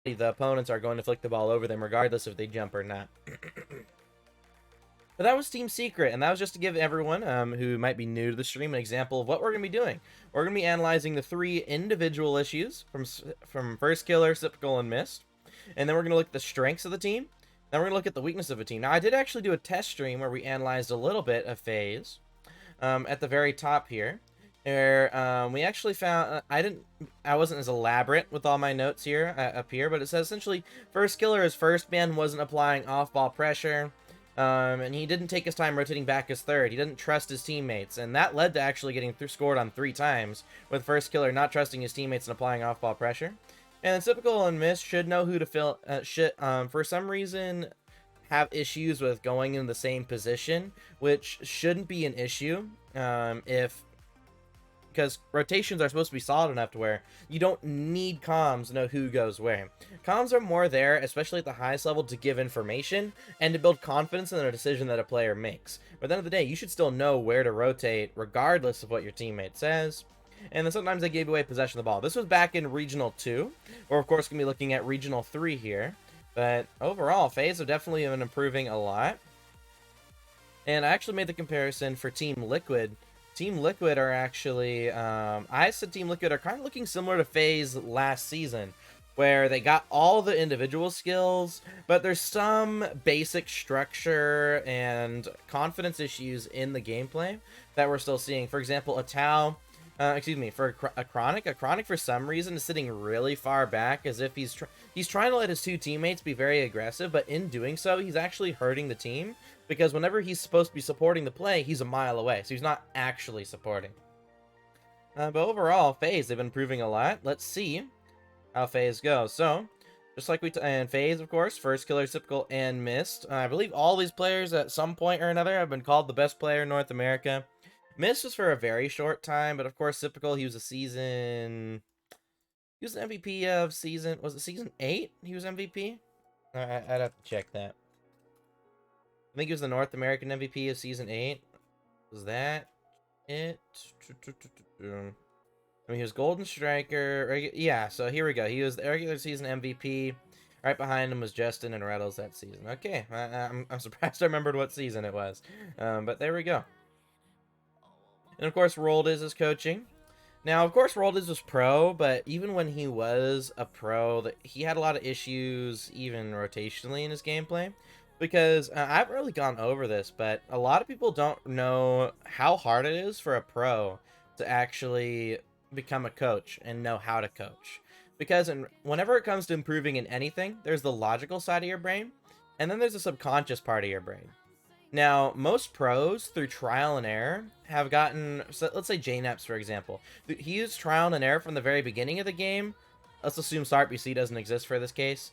the opponents are going to flick the ball over them regardless if they jump or not. But that was Team Secret, and that was just to give everyone who might be new to the stream an example of what we're going to be doing. We're going to be analyzing the 3 individual issues from First Killer, Typical, and Mist. And then we're going to look at the strengths of the team. Then we're going to look at the weakness of a team. Now, I did actually do a test stream where we analyzed a little bit of FaZe at the very top here. Where we actually found, I wasn't as elaborate with all my notes here, up here, but it says essentially, First Killer, his first ban wasn't applying off-ball pressure. And he didn't take his time rotating back as third. He didn't trust his teammates, and that led to actually getting scored on 3 times, with First Killer not trusting his teammates and applying off-ball pressure. And Typical and Mist should know who to fill. For some reason, have issues with going in the same position, which shouldn't be an issue because rotations are supposed to be solid enough to where you don't need comms to know who goes where. Comms are more there, especially at the highest level, to give information and to build confidence in a decision that a player makes. But at the end of the day, you should still know where to rotate regardless of what your teammate says. And then sometimes they gave away possession of the ball. This was back in Regional 2. We're, of course, going to be looking at Regional 3 here. But overall, FaZe have definitely been improving a lot. And I actually made the comparison for Team Liquid. Team Liquid are actually, I said Team Liquid are kind of looking similar to FaZe last season, where they got all the individual skills, but there's some basic structure and confidence issues in the gameplay that we're still seeing. For example, a Chronic for some reason is sitting really far back, as if he's trying to let his 2 teammates be very aggressive, but in doing so, he's actually hurting the team. Because whenever he's supposed to be supporting the play, he's a mile away. So he's not actually supporting. But overall, FaZe, they've been improving a lot. Let's see how FaZe goes. So, just like and FaZe, of course, First Killer, Typical, and Mist. I believe all these players at some point or another have been called the best player in North America. Mist was for a very short time, but of course, Typical, he was an MVP of season, was it season 8? He was MVP? I'd have to check that. I think he was the North American MVP of Season 8. Was that it? I mean, he was Golden Striker. Yeah, so here we go. He was the regular season MVP. Right behind him was Justin and Reddles that season. Okay, I'm surprised I remembered what season it was. But there we go. And of course, Roldiz is coaching. Now, of course, Roldiz was pro, but even when he was a pro, he had a lot of issues, even rotationally, in his gameplay. Because I haven't really gone over this, but a lot of people don't know how hard it is for a pro to actually become a coach and know how to coach. Because whenever it comes to improving in anything, there's the logical side of your brain, and then there's the subconscious part of your brain. Now, most pros, through trial and error, have gotten, so let's say JNaps, for example. He used trial and error from the very beginning of the game. Let's assume StartBC doesn't exist for this case.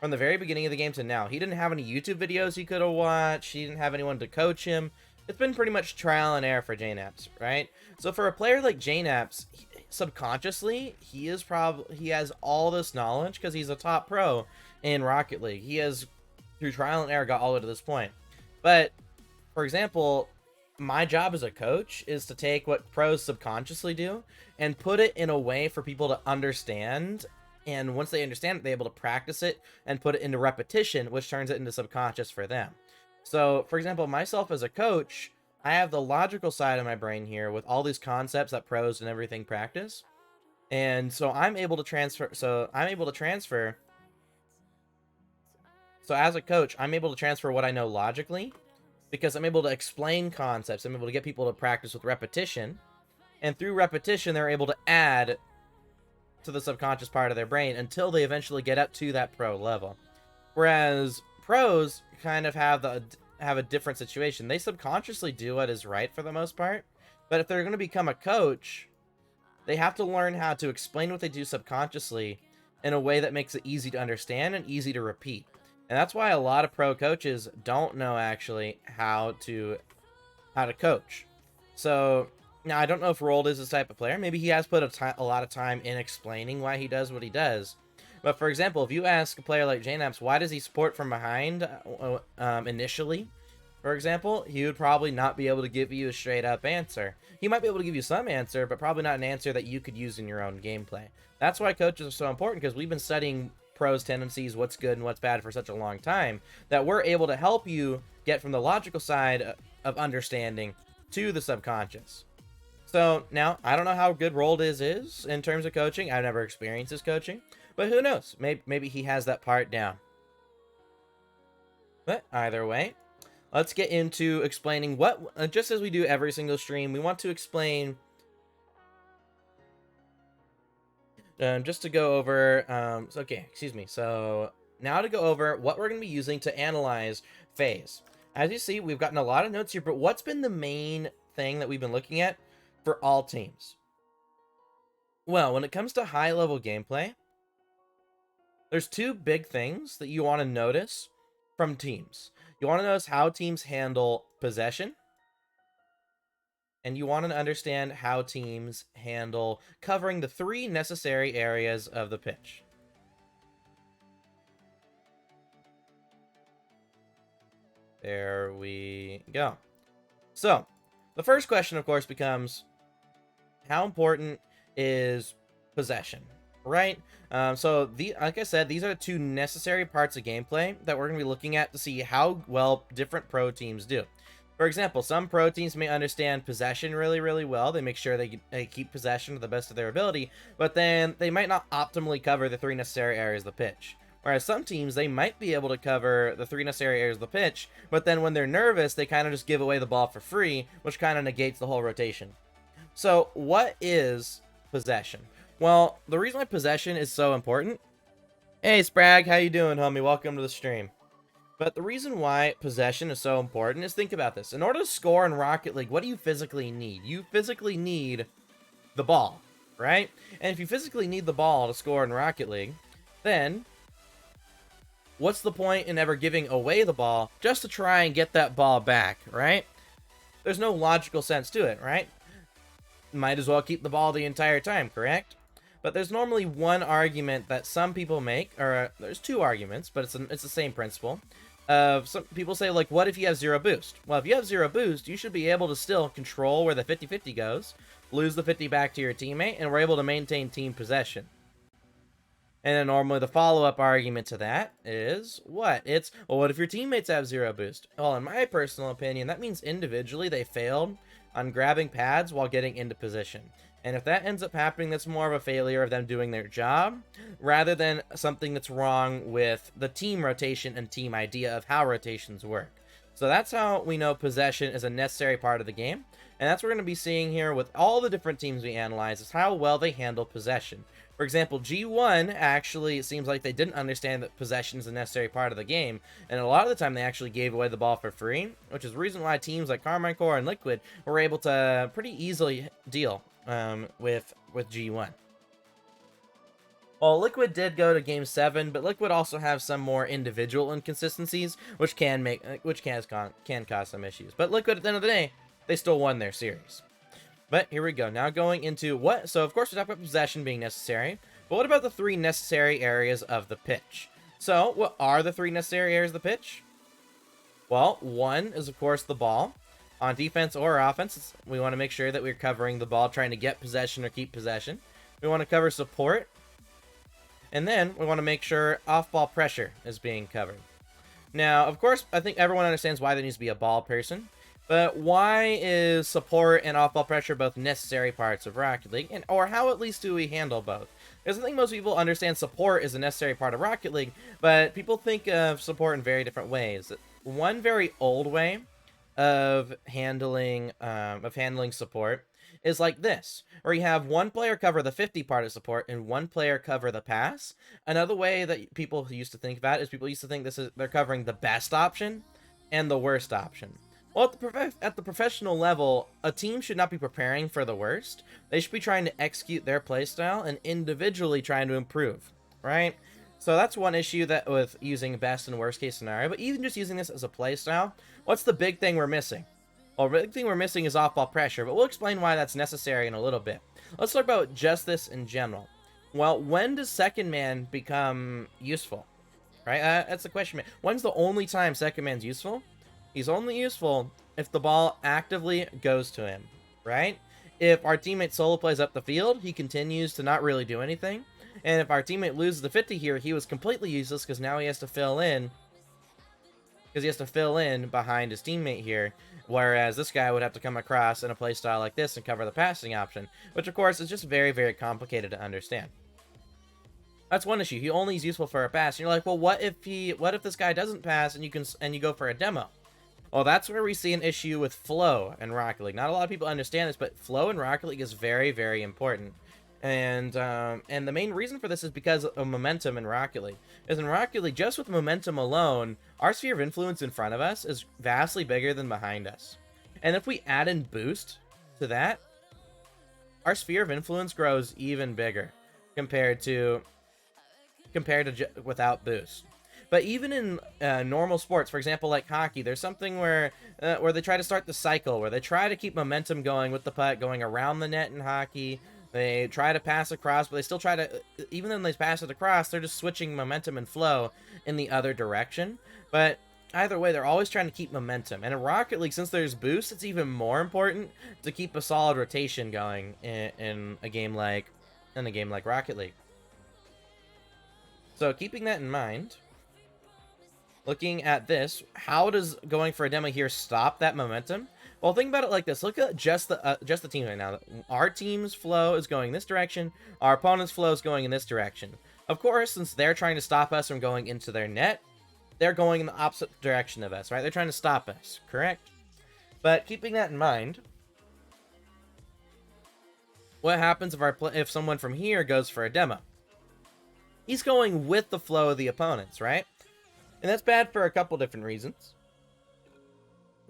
From the very beginning of the game to now, he didn't have any YouTube videos he could have watched. He didn't have anyone to coach him. It's been pretty much trial and error for JNaps, right? So for a player like JNaps, subconsciously, he has all this knowledge because he's a top pro in Rocket League. He has, through trial and error, got all the way to this point. But, for example, my job as a coach is to take what pros subconsciously do and put it in a way for people to understand. And once they understand it, they're able to practice it and put it into repetition, which turns it into subconscious for them. So, for example, myself as a coach, I have the logical side of my brain here with all these concepts that pros and everything practice. And so I'm able to transfer. So as a coach, I'm able to transfer what I know logically because I'm able to explain concepts. I'm able to get people to practice with repetition. And through repetition, they're able to add to the subconscious part of their brain until they eventually get up to that pro level. Whereas pros kind of have a different situation. They subconsciously do what is right for the most part, but if they're going to become a coach, they have to learn how to explain what they do subconsciously in a way that makes it easy to understand and easy to repeat. And that's why a lot of pro coaches don't know actually how to coach. So now, I don't know if Rold is this type of player. Maybe he has put a lot of time in explaining why he does what he does. But for example, if you ask a player like JNaps, why does he support from behind initially, for example, he would probably not be able to give you a straight up answer. He might be able to give you some answer, but probably not an answer that you could use in your own gameplay. That's why coaches are so important, because we've been studying pros, tendencies, what's good and what's bad for such a long time, that we're able to help you get from the logical side of understanding to the subconscious. So now, I don't know how good Rold is in terms of coaching. I've never experienced his coaching, but who knows? Maybe he has that part down. But either way, let's get into explaining what, just as we do every single stream, we want to explain, just to go over, okay, excuse me. So now to go over what we're going to be using to analyze FaZe. As you see, we've gotten a lot of notes here, but what's been the main thing that we've been looking at for all teams? Well, when it comes to high-level gameplay, there's two big things that you want to notice from teams. You want to notice how teams handle possession, and you want to understand how teams handle covering the 3 necessary areas of the pitch. There we go. So, the first question, of course, becomes, how important is possession, right? So, like I said, these are the 2 necessary parts of gameplay that we're going to be looking at to see how well different pro teams do. For example, some pro teams may understand possession really, really well. They make sure they keep possession to the best of their ability, but then they might not optimally cover the 3 necessary areas of the pitch. Whereas some teams, they might be able to cover the 3 necessary areas of the pitch, but then when they're nervous, they kind of just give away the ball for free, which kind of negates the whole rotation. So, what is possession? Well, the reason why possession is so important... Hey, Sprag, how you doing, homie? Welcome to the stream. But the reason why possession is so important is, think about this. In order to score in Rocket League, what do you physically need? You physically need the ball, right? And if you physically need the ball to score in Rocket League, then what's the point in ever giving away the ball just to try and get that ball back, right? There's no logical sense to it, right? Might as well keep the ball the entire time, correct? But there's normally one argument that some people make, or there's 2 arguments, but it's the same principle. Some people say, like, what if you have 0 boost? Well, if you have 0 boost, you should be able to still control where the 50-50 goes, lose the 50 back to your teammate, and we're able to maintain team possession. And then normally the follow-up argument to that is what? It's, well, what if your teammates have 0 boost? Well, in my personal opinion, that means individually they failed on grabbing pads while getting into position. And if that ends up happening, that's more of a failure of them doing their job, rather than something that's wrong with the team rotation and team idea of how rotations work. So that's how we know possession is a necessary part of the game. And that's what we're going to be seeing here with all the different teams we analyze, is how well they handle possession. For example, G1 actually seems like they didn't understand that possession is a necessary part of the game, and a lot of the time they actually gave away the ball for free, which is the reason why teams like Carmine Core and Liquid were able to pretty easily deal with G1. Well, Liquid did go to Game 7, but Liquid also have some more individual inconsistencies, which can cause some issues. But Liquid, at the end of the day, they still won their series. But here we go. Now going into what... So, of course, we talked about possession being necessary. But what about the 3 necessary areas of the pitch? So, what are the 3 necessary areas of the pitch? Well, 1 is, of course, the ball. On defense or offense, we want to make sure that we're covering the ball, trying to get possession or keep possession. We want to cover support. And then we want to make sure off-ball pressure is being covered. Now, of course, I think everyone understands why there needs to be a ball person. But why is support and off-ball pressure both necessary parts of Rocket League? Or how at least do we handle both? Because I think most people understand support is a necessary part of Rocket League, but people think of support in very different ways. One very old way of handling support is like this, where you have one player cover the 50 part of support and one player cover the pass. Another way that people used to think about it is people used to think they're covering the best option and the worst option. Well, at the professional level, a team should not be preparing for the worst. They should be trying to execute their playstyle and individually trying to improve, right? So that's one issue that with using best and worst case scenario. But even just using this as a playstyle, what's the big thing we're missing? Well, the big thing we're missing is off-ball pressure, but we'll explain why that's necessary in a little bit. Let's talk about just this in general. Well, when does second man become useful? Right? That's the question. When's the only time second man's useful? He's only useful if the ball actively goes to him, right? If our teammate solo plays up the field, he continues to not really do anything. And if our teammate loses the 50 here, he was completely useless because now he has to fill in. Because he has to fill in behind his teammate here. Whereas this guy would have to come across in a playstyle like this and cover the passing option. Which, of course, is just very, very complicated to understand. That's one issue. He only is useful for a pass. And you're like, well, what if this guy doesn't pass and you go for a demo? Well, that's where we see an issue with flow in Rocket League. Not a lot of people understand this, but flow in Rocket League is very, very important. And the main reason for this is because of momentum in Rocket League. Because in Rocket League, just with momentum alone, our sphere of influence in front of us is vastly bigger than behind us. And if we add in boost to that, our sphere of influence grows even bigger compared to without boost. But even in normal sports, for example, like hockey, there's something where they try to start the cycle, where they try to keep momentum going with the puck going around the net in hockey. They try to pass across, but they still try to, even when they pass it across, they're just switching momentum and flow in the other direction. But either way, they're always trying to keep momentum. And in Rocket League, since there's boost, it's even more important to keep a solid rotation going in a game like Rocket League. So keeping that in mind, looking at this, how does going for a demo here stop that momentum? Well, think about it like this. Look at just the team right now. Our team's flow is going this direction. Our opponent's flow is going in this direction. Of course, since they're trying to stop us from going into their net, they're going in the opposite direction of us, right? They're trying to stop us, correct? But keeping that in mind, what happens if someone from here goes for a demo? He's going with the flow of the opponents, right? And that's bad for a couple different reasons.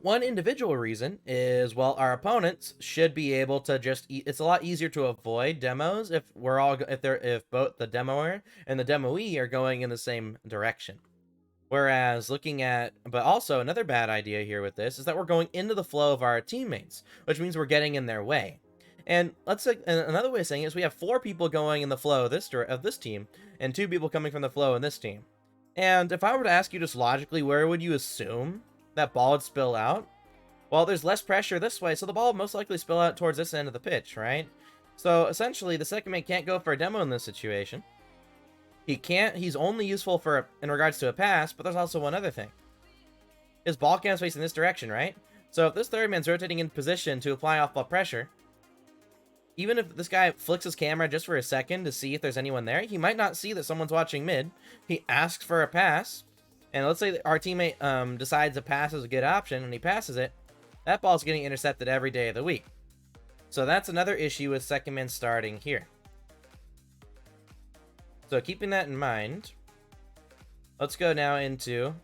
One individual reason is, well, our opponents should be able to just it's a lot easier to avoid demos if both the demoer and the demoee are going in the same direction. Whereas but also another bad idea here with this is that we're going into the flow of our teammates, which means we're getting in their way. And let's say another way of saying it is we have 4 people going in the flow of this team and 2 people coming from the flow in this team. And if I were to ask you just logically, where would you assume that ball would spill out? Well, there's less pressure this way, so the ball would most likely spill out towards this end of the pitch, right? So essentially, the second man can't go for a demo in this situation. He's only useful in regards to a pass, but there's also one other thing. His ball cam's facing this direction, right? So if this third man's rotating in position to apply off-ball pressure, even if this guy flicks his camera just for a second to see if there's anyone there, he might not see that someone's watching mid. He asks for a pass, and let's say that our teammate decides a pass is a good option, and he passes it. That ball's getting intercepted every day of the week. So that's another issue with second man starting here. So keeping that in mind, let's go now into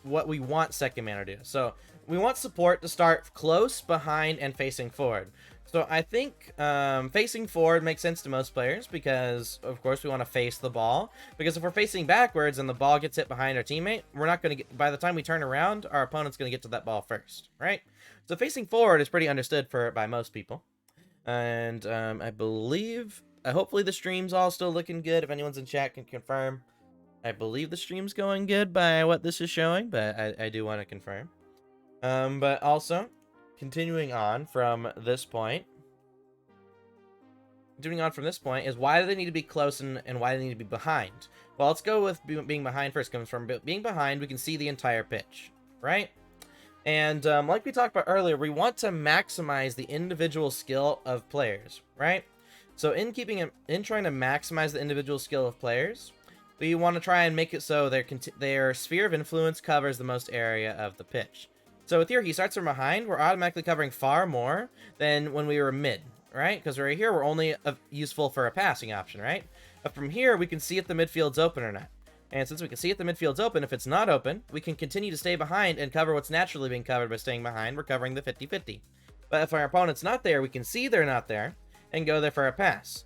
what we want second man to do. So we want support to start close, behind, and facing forward. So I think facing forward makes sense to most players because, of course, we want to face the ball. Because if we're facing backwards and the ball gets hit behind our teammate, we're not going to get, by the time we turn around, our opponent's going to get to that ball first, right? So facing forward is pretty understood by most people. And hopefully the stream's all still looking good. If anyone's in chat can confirm. I believe the stream's going good by what this is showing, but I do want to confirm. But also, continuing on from this point is why do they need to be close and why do they need to be behind? Well, let's go with being behind first. Comes from being behind, we can see the entire pitch, right? And like we talked about earlier, we want to maximize the individual skill of players, right? So in trying to maximize the individual skill of players, we want to try and make it so their sphere of influence covers the most area of the pitch. So with here, he starts from behind, we're automatically covering far more than when we were mid, right? Because right here, we're only useful for a passing option, right? But from here, we can see if the midfield's open or not. And since we can see if the midfield's open, if it's not open, we can continue to stay behind and cover what's naturally being covered by staying behind. We're covering the 50-50. But if our opponent's not there, we can see they're not there and go there for a pass.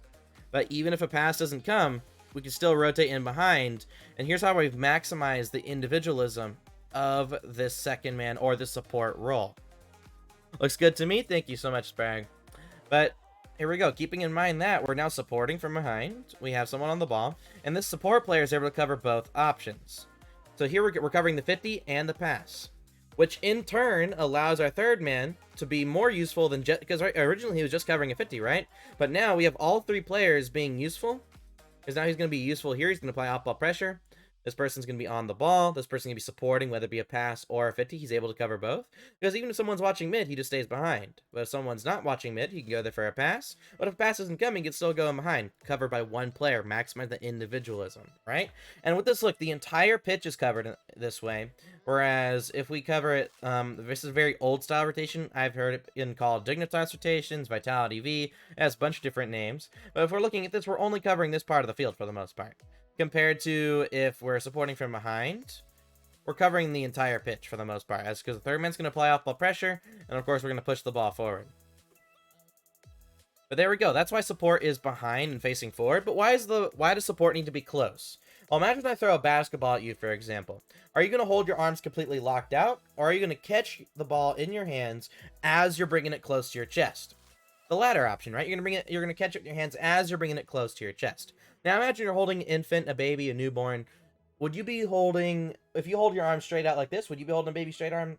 But even if a pass doesn't come, we can still rotate in behind. And here's how we've maximized the individualism of this second man or the support role. Looks good to me. Thank you so much, Sprag. But here we go. Keeping in mind that we're now supporting from behind. We have someone on the ball. And this support player is able to cover both options. So here we're covering the 50 and the pass, which in turn allows our third man to be more useful than because originally he was just covering a 50, right? But now we have all 3 players being useful Because now he's going to be useful here. He's going to apply off-ball pressure. This person's going to be on the ball. This person's going to be supporting, whether it be a pass or a 50. He's able to cover both. Because even if someone's watching mid, he just stays behind. But if someone's not watching mid, he can go there for a pass. But if a pass isn't coming, he can still go in behind. Covered by one player. Maximize the individualism, right? And with this look, the entire pitch is covered this way. Whereas if we cover it, this is a very old style rotation. I've heard it in called Dignitas rotations, Vitality V. It has a bunch of different names. But if we're looking at this, we're only covering this part of the field for the most part. Compared to if we're supporting from behind, we're covering the entire pitch for the most part. That's because the third man's going to apply off-ball pressure, and of course we're going to push the ball forward. But there we go. That's why support is behind and facing forward. But why does support need to be close? Well, imagine I throw a basketball at you, for example. Are you going to hold your arms completely locked out, or are you going to catch the ball in your hands as you're bringing it close to your chest? The latter option, right? You're going to catch it in your hands as you're bringing it close to your chest. Now imagine you're holding an infant, a baby, a newborn. Would you be holding, if you hold your arm straight out like this, would you be holding a baby straight arm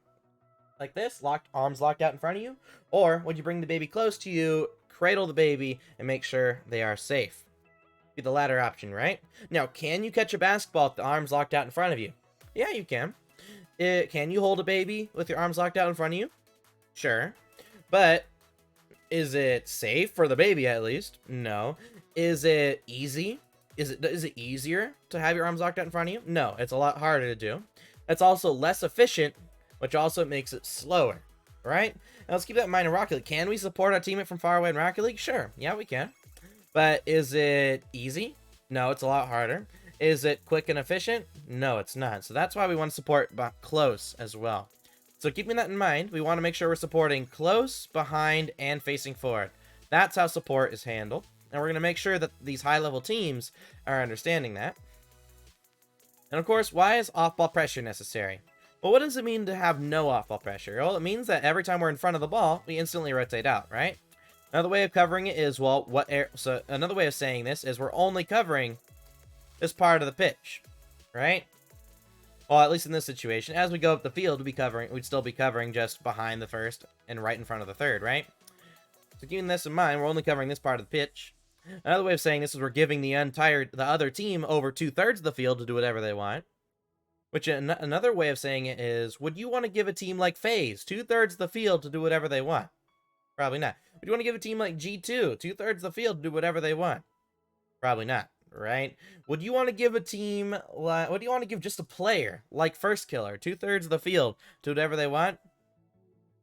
like this, arms locked out in front of you? Or would you bring the baby close to you, cradle the baby, and make sure they are safe? Be the latter option, right? Now, can you catch a basketball with the arms locked out in front of you? Yeah, you can. Can you hold a baby with your arms locked out in front of you? Sure. But is it safe for the baby, at least? No. Is it easy? Is it easier to have your arms locked out in front of you? No, it's a lot harder to do. It's also less efficient, which also makes it slower, right? Now let's keep that in mind in Rocket League. Can we support our teammate from far away in Rocket League? Sure, yeah, we can. But is it easy? No, it's a lot harder. Is it quick and efficient? No, it's not. So that's why we want to support close as well. So keeping that in mind, we want to make sure we're supporting close, behind, and facing forward. That's how support is handled. And we're going to make sure that these high-level teams are understanding that. And of course, why is off-ball pressure necessary? Well, what does it mean to have no off-ball pressure? Well, it means that every time we're in front of the ball, we instantly rotate out, right? Another way of covering it is, well, so another way of saying this is we're only covering this part of the pitch, right? Well, at least in this situation, as we go up the field, we'd still be covering just behind the first and right in front of the third, right? So keeping this in mind, we're only covering this part of the pitch. Another way of saying this is we're giving the other team over 2/3 of the field to do whatever they want. Which another way of saying it is, would you want to give a team like FaZe 2/3 of the field to do whatever they want? Probably not. Would you want to give a team like G2 2/3 of the field to do whatever they want? Probably not, right? Would you want to give a team like, would you want to give just a player like First Killer 2/3 of the field to whatever they want?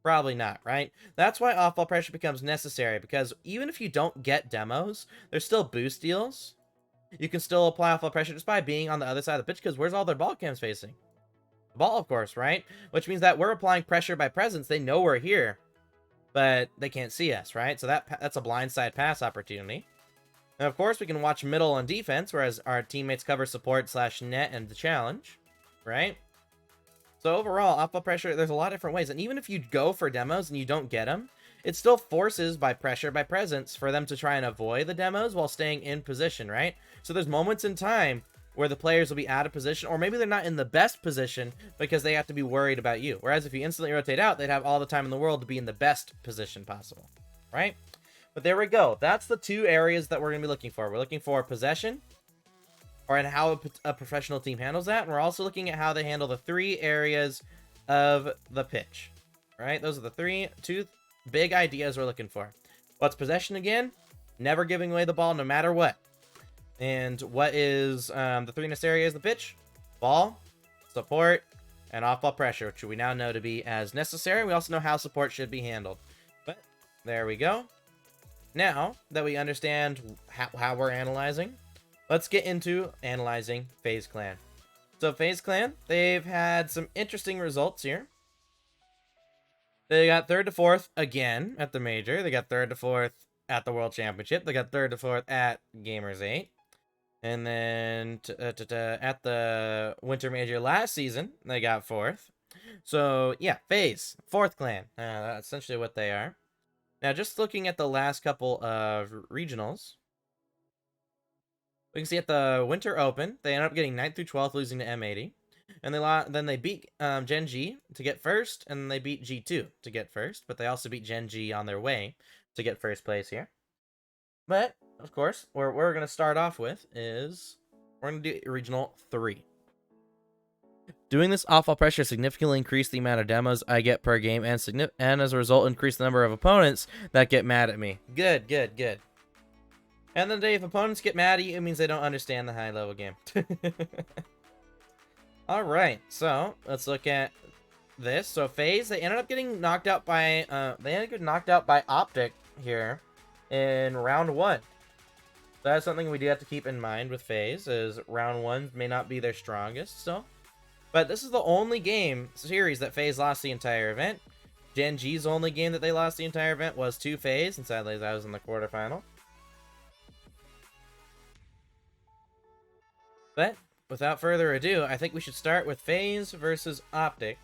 Probably not, right? That's why off-ball pressure becomes necessary, because even if you don't get demos, there's still boost deals. You can still apply off-ball pressure just by being on the other side of the pitch, because where's all their ball cams facing? The ball, of course, right? Which means that we're applying pressure by presence. They know we're here, but they can't see us, right? So that's a blindside pass opportunity. And of course, we can watch middle on defense, whereas our teammates cover support / net and the challenge, right? So overall, off-ball pressure, there's a lot of different ways. And even if you go for demos and you don't get them, it still forces by pressure by presence for them to try and avoid the demos while staying in position, right? So there's moments in time where the players will be out of position, or maybe they're not in the best position because they have to be worried about you. Whereas if you instantly rotate out, they'd have all the time in the world to be in the best position possible, right? But there we go. That's the two areas that we're going to be looking for. We're looking for possession, or in how a professional team handles that. And we're also looking at how they handle the 3 areas of the pitch, right? Those are the two big ideas we're looking for. What's possession again? Never giving away the ball no matter what. And what is the 3 necessary areas of the pitch? Ball, support, and off-ball pressure, which we now know to be as necessary. We also know how support should be handled. But there we go. Now that we understand how we're analyzing, let's get into analyzing FaZe Clan. So FaZe Clan, they've had some interesting results here. They got 3rd to 4th again at the Major. They got 3rd to 4th at the World Championship. They got 3rd to 4th at Gamers 8. And then at the Winter Major last season, they got 4th. So yeah, FaZe, 4th clan. That's essentially what they are. Now, just looking at the last couple of regionals, we can see at the Winter Open, they ended up getting 9th through 12th, losing to M80. And then they beat Gen G to get first, and they beat G2 to get first. But they also beat Gen G on their way to get first place here. But of course, where we're going to start off with is we're going to do Regional 3. Doing this off-ball pressure significantly increased the amount of demos I get per game, and as a result, increased the number of opponents that get mad at me. Good, good, good. And then if opponents get mad at you, it means they don't understand the high-level game. Alright, so let's look at this. So FaZe, they ended up getting knocked out by Optic here in round 1. That's something we do have to keep in mind with FaZe, is round 1 may not be their strongest still. But this is the only game series that FaZe lost the entire event. Gen G's only game that they lost the entire event was to FaZe, and sadly I was in the quarterfinal. But without further ado, I think we should start with FaZe versus Optic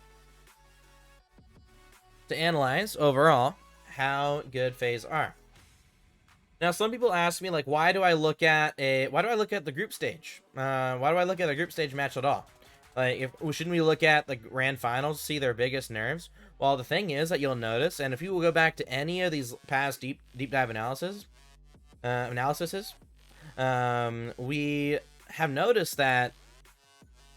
to analyze overall how good FaZe are. Now, some people ask me, like, why do I look at the group stage? Why do I look at a group stage match at all? Like, shouldn't we look at the grand finals to see their biggest nerves? Well, the thing is that you'll notice, and if you will go back to any of these past deep dive analyses, we have noticed that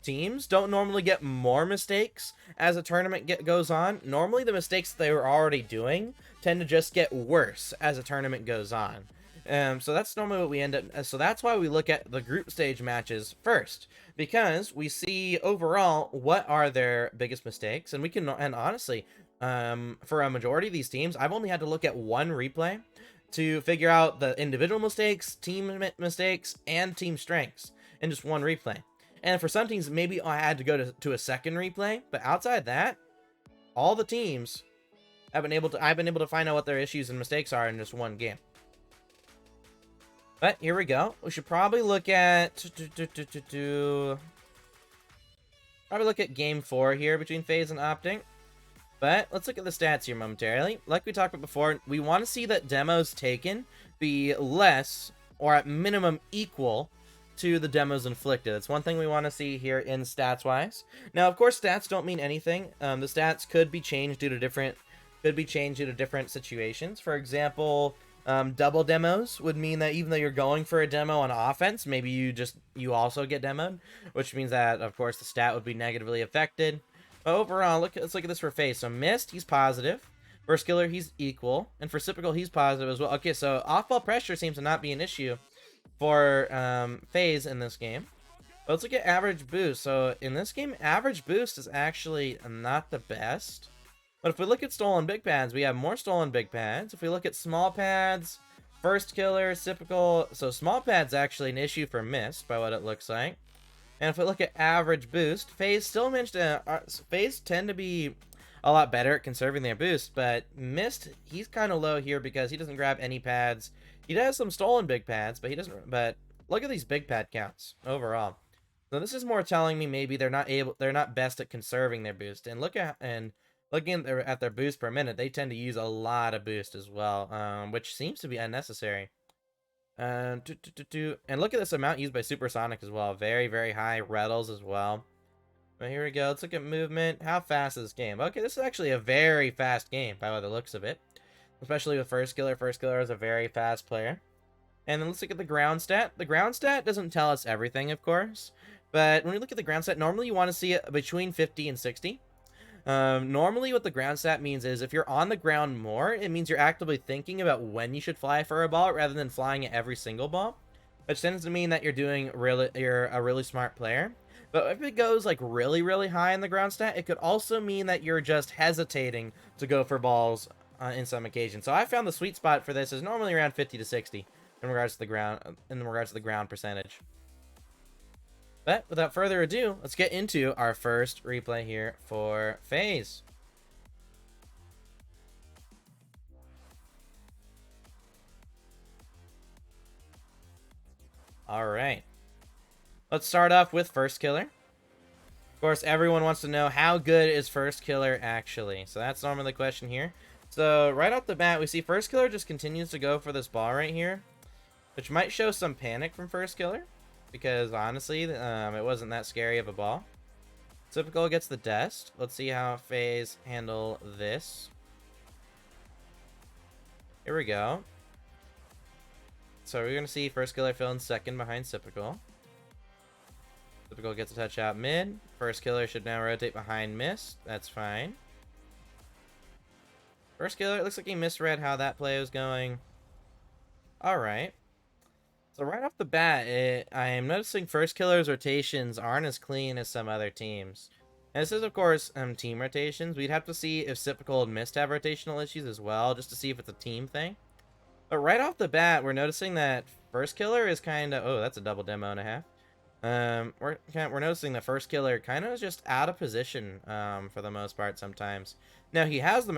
teams don't normally get more mistakes as a tournament goes on. Normally, the mistakes they were already doing tend to just get worse as a tournament goes on. So that's normally what we end up. So that's why we look at the group stage matches first, because we see overall what are their biggest mistakes, and we can. And honestly, for a majority of these teams, I've only had to look at one replay to figure out the individual mistakes, team mistakes, and team strengths in just one replay. And for some teams, maybe I had to go to a second replay, but outside that, all the teams I've been able to find out what their issues and mistakes are in just one game. But here we go. We should probably look at game 4 here between FaZe and Optic. But let's look at the stats here momentarily. Like we talked about before, we want to see that demos taken be less or at minimum equal to the demos inflicted. That's one thing we want to see here in stats wise. Now, of course, stats don't mean anything. The stats could be changed due to different situations. For example, double demos would mean that even though you're going for a demo on offense, maybe you also get demoed, which means that, of course, the stat would be negatively affected. But overall, let's look at this for FaZe. So Mist, he's positive. For Skiller, he's equal. And for Cypical, he's positive as well. Okay, so off-ball pressure seems to not be an issue for FaZe in this game. But let's look at average boost. So in this game, average boost is actually not the best. But if we look at stolen big pads, we have more stolen big pads. If we look at small pads, first killer, typical. So small pads actually an issue for Mist by what it looks like. And if we look at average boost, FaZe still managed to. FaZe tend to be a lot better at conserving their boost, but Mist, he's kind of low here because he doesn't grab any pads. He does some stolen big pads, but he doesn't. But look at these big pad counts overall. So this is more telling me maybe they're not best at conserving their boost. And looking at their boost per minute, they tend to use a lot of boost as well, which seems to be unnecessary. And look at this amount used by Supersonic as well. Very, very high. Reddles as well. But here we go. Let's look at movement. How fast is this game? Okay, this is actually a very fast game by the looks of it. Especially with First Killer. First Killer is a very fast player. And then let's look at the ground stat. The ground stat doesn't tell us everything, of course. But when we look at the ground stat, normally you want to see it between 50 and 60. Normally what the ground stat means is if you're on the ground more, it means you're actively thinking about when you should fly for a ball rather than flying at every single ball, which tends to mean that you're a really smart player. But if it goes like really, really high in the ground stat, it could also mean that you're just hesitating to go for balls in some occasions. So I found the sweet spot for this is normally around 50 to 60 in regards to the ground percentage. But without further ado, let's get into our first replay here for FaZe. All right. Let's start off with First Killer. Of course, everyone wants to know how good is First Killer actually. So that's normally the question here. So right off the bat, we see First Killer just continues to go for this ball right here, which might show some panic from First Killer. Because honestly, it wasn't that scary of a ball. Typical gets the dest. Let's see how FaZe handle this. Here we go. So we're going to see First Killer fill in second behind Typical. Typical gets a touch out mid. First Killer should now rotate behind Mist. That's fine. First Killer, it looks like he misread how that play was going. Alright. So right off the bat, I am noticing First Killer's rotations aren't as clean as some other teams. And this is, of course, team rotations. We'd have to see if Typical and Mist have rotational issues as well, just to see if it's a team thing. But right off the bat, we're noticing that First Killer is kind of... Oh, that's a double demo and a half. We're noticing the First Killer kind of is just out of position for the most part sometimes. Now, he has the...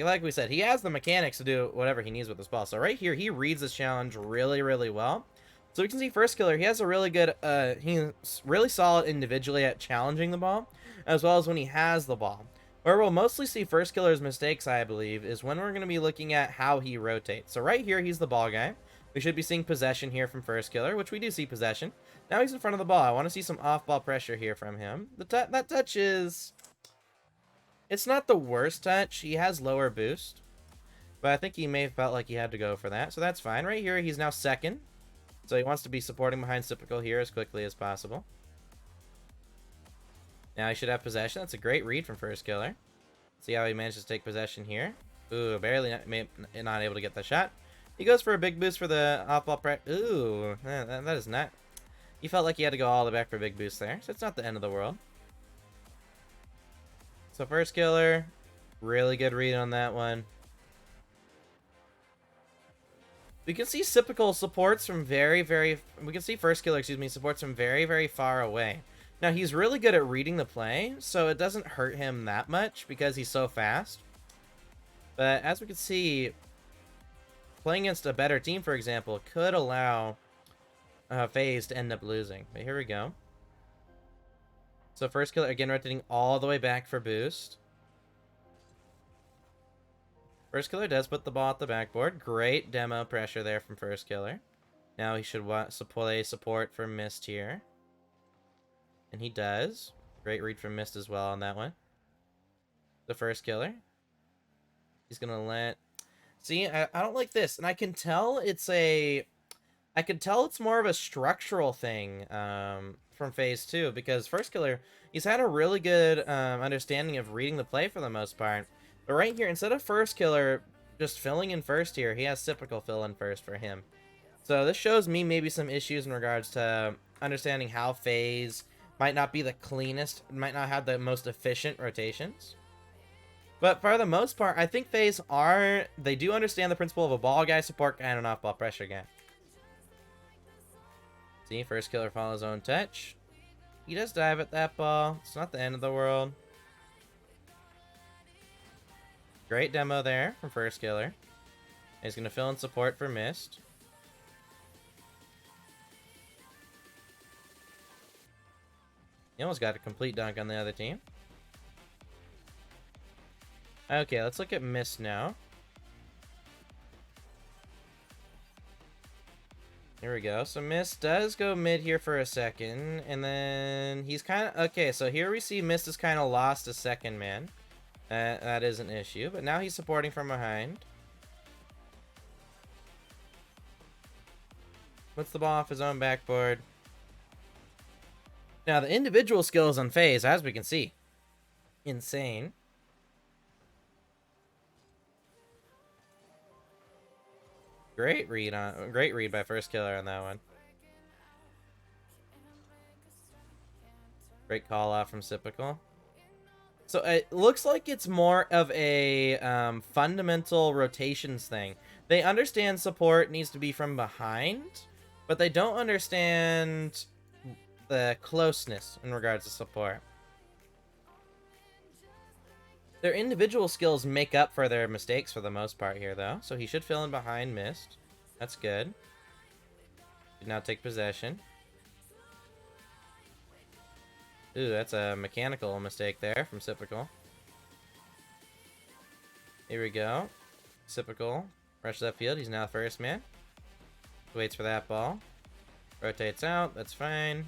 Like we said, he has the mechanics to do whatever he needs with this ball. So right here, he reads this challenge really, really well. So we can see First Killer, he has a really good... he's really solid individually at challenging the ball, as well as when he has the ball. Where we'll mostly see First Killer's mistakes, I believe, is when we're going to be looking at how he rotates. So right here, he's the ball guy. We should be seeing possession here from First Killer, which we do see possession. Now he's in front of the ball. I want to see some off-ball pressure here from him. That touch is... It's not the worst touch. He has lower boost. But I think he may have felt like he had to go for that. So that's fine. Right here, he's now second. So he wants to be supporting behind Typical here as quickly as possible. Now he should have possession. That's a great read from First Killer. See how he manages to take possession here. Ooh, barely not able to get the shot. He goes for a big boost for the off-ball press. Ooh, that is not... He felt like he had to go all the way back for a big boost there. So it's not the end of the world. So First Killer, really good read on that one. We can see Typical supports from very, very... We can see First Killer, excuse me, supports from very, very far away. Now, he's really good at reading the play, so it doesn't hurt him that much because he's so fast. But as we can see, playing against a better team, for example, could allow FaZe to end up losing. But here we go. So First Killer, again, rotating all the way back for boost. First Killer does put the ball at the backboard. Great demo pressure there from First Killer. Now he should play support for Mist here. And he does. Great read from Mist as well on that one. The First Killer. He's going to let... See, I don't like this. And I can tell it's a... I can tell it's more of a structural thing from FaZe 2. Because First Killer, he's had a really good understanding of reading the play for the most part. But right here, instead of First Killer just filling in first here, he has Typical fill in first for him. So this shows me maybe some issues in regards to understanding how FaZe might not be the cleanest, might not have the most efficient rotations. But for the most part, I think FaZe they do understand the principle of a ball guy, support guy, and an off-ball pressure guy. See, First Killer follows his own touch. He does dive at that ball. It's not the end of the world. Great demo there from First Killer. He's going to fill in support for Mist. He almost got a complete dunk on the other team. Okay, let's look at Mist now. Here we go. So Mist does go mid here for a second. And then he's kind of... Okay, so here we see Mist is kind of lost a second man. That is an issue. But now he's supporting from behind. Puts the ball off his own backboard. Now, the individual skills on FaZe, as we can see, insane. Great read by First Killer on that one. Great call out from Typical. So it looks like it's more of a fundamental rotations thing. They understand support needs to be from behind, but they don't understand the closeness in regards to support. Their individual skills make up for their mistakes for the most part here, though. So he should fill in behind Mist. That's good. Now take possession. Ooh, that's a mechanical mistake there from Typical. Here we go. Typical rushes that field. He's now the first man. Waits for that ball. Rotates out. That's fine.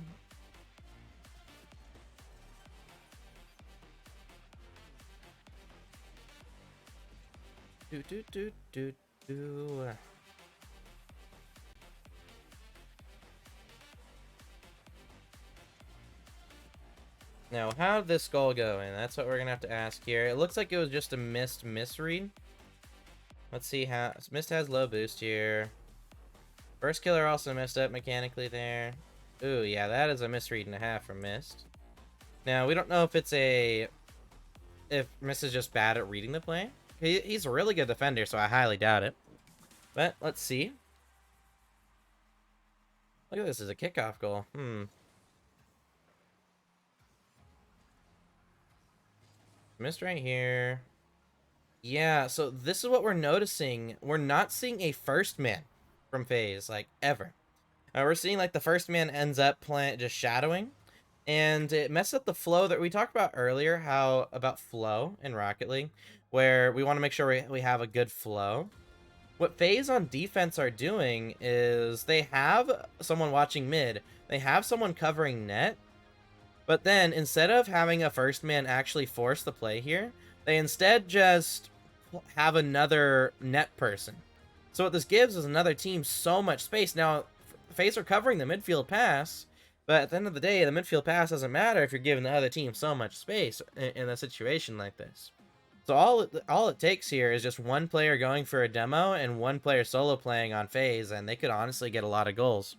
Do. Now, how did this goal go in? That's what we're gonna have to ask here. It looks like it was just a misread. Let's see how... Mist has low boost here. First killer also messed up mechanically there. Ooh, yeah, that is a misread and a half from Mist. Now, we don't know if it's a... If Mist is just bad at reading the play. He's a really good defender, so I highly doubt it. But, let's see. Look at this, as a kickoff goal. Mist right here. Yeah, so this is what we're noticing. We're not seeing a first man from FaZe, like, ever. We're seeing, like, the first man ends up just shadowing. And it messes up the flow that we talked about earlier, about flow in Rocket League, where we want to make sure we have a good flow. What FaZe on defense are doing is they have someone watching mid, they have someone covering net, but then instead of having a first man actually force the play here, they instead just have another net person. So what this gives is another team so much space. Now, FaZe are covering the midfield pass, but at the end of the day, the midfield pass doesn't matter if you're giving the other team so much space in a situation like this. So all it takes here is just one player going for a demo and one player solo playing on FaZe, and they could honestly get a lot of goals.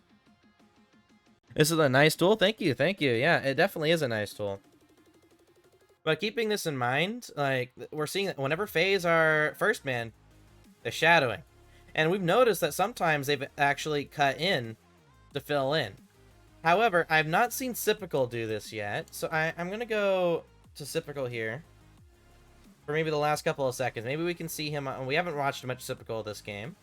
This is a nice tool. Thank you. Yeah, it definitely is a nice tool. But keeping this in mind, like, we're seeing that whenever FaZe are first man, they're shadowing. And we've noticed that sometimes they've actually cut in to fill in. However, I've not seen Sypical do this yet, so I'm going to go to Sypical here for maybe the last couple of seconds. Maybe we can see him. We haven't watched much Sypical this game.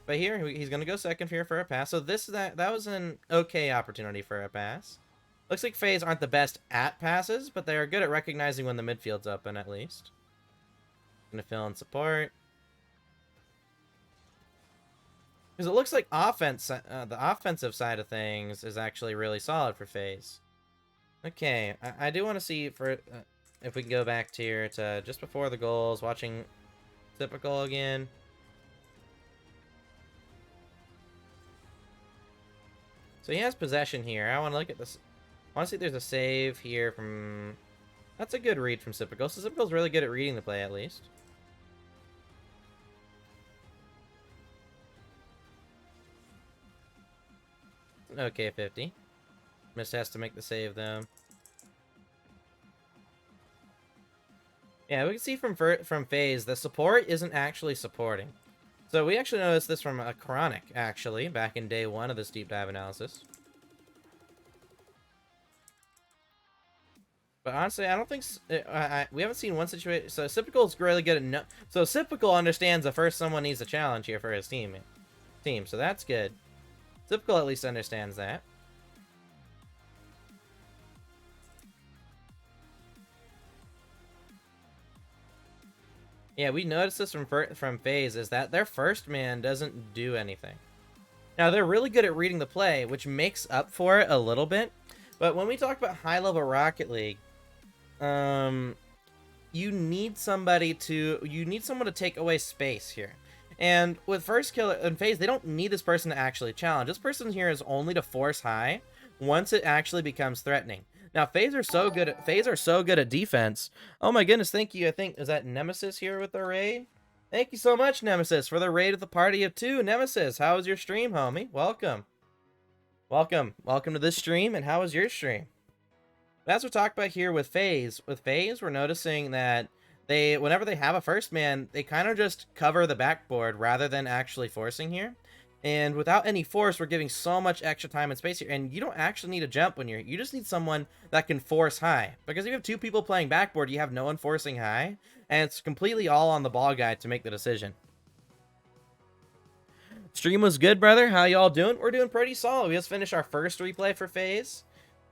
But here, he's going to go second here for a pass. So that was an okay opportunity for a pass. Looks like FaZe aren't the best at passes, but they are good at recognizing when the midfield's open, at least. Going to fill in support. Because it looks like the offensive side of things is actually really solid for FaZe. Okay, I do want to see if we can go back here to just before the goals, watching Typical again. So he has possession here. I want to look at this. I want to see if there's a save here from... That's a good read from Sypical. So Sypical's really good at reading the play, at least. Okay, 50. Mist has to make the save, though. Yeah, we can see from FaZe, the support isn't actually supporting. So we actually noticed this from a Chronic, actually, back in day 1 of this deep dive analysis. But honestly, I don't think... we haven't seen one situation... So Sypical's really good at... So Sypical understands that first someone needs a challenge here for his team. So that's good. Sypical at least understands that. Yeah, we noticed this from FaZe, is that their first man doesn't do anything. Now, they're really good at reading the play, which makes up for it a little bit. But when we talk about high-level Rocket League, you need someone to take away space here. And with first killer and FaZe, they don't need this person to actually challenge. This person here is only to force high once it actually becomes threatening. Now, FaZe are so good at defense. Oh my goodness, thank you. I think, is that Nemesis here with the raid? Thank you so much, Nemesis, for the raid of the party of 2. Nemesis, how was your stream, homie? Welcome. Welcome to this stream, and how was your stream? That's what we're talking about here with FaZe. With FaZe, we're noticing that whenever they have a first man, they kind of just cover the backboard rather than actually forcing here. And without any force, we're giving so much extra time and space here. And you don't actually need to jump when you just need someone that can force high. Because if you have 2 people playing backboard, you have no one forcing high. And it's completely all on the ball guy to make the decision. Stream was good, brother. How y'all doing? We're doing pretty solid. We just finished our first replay for FaZe.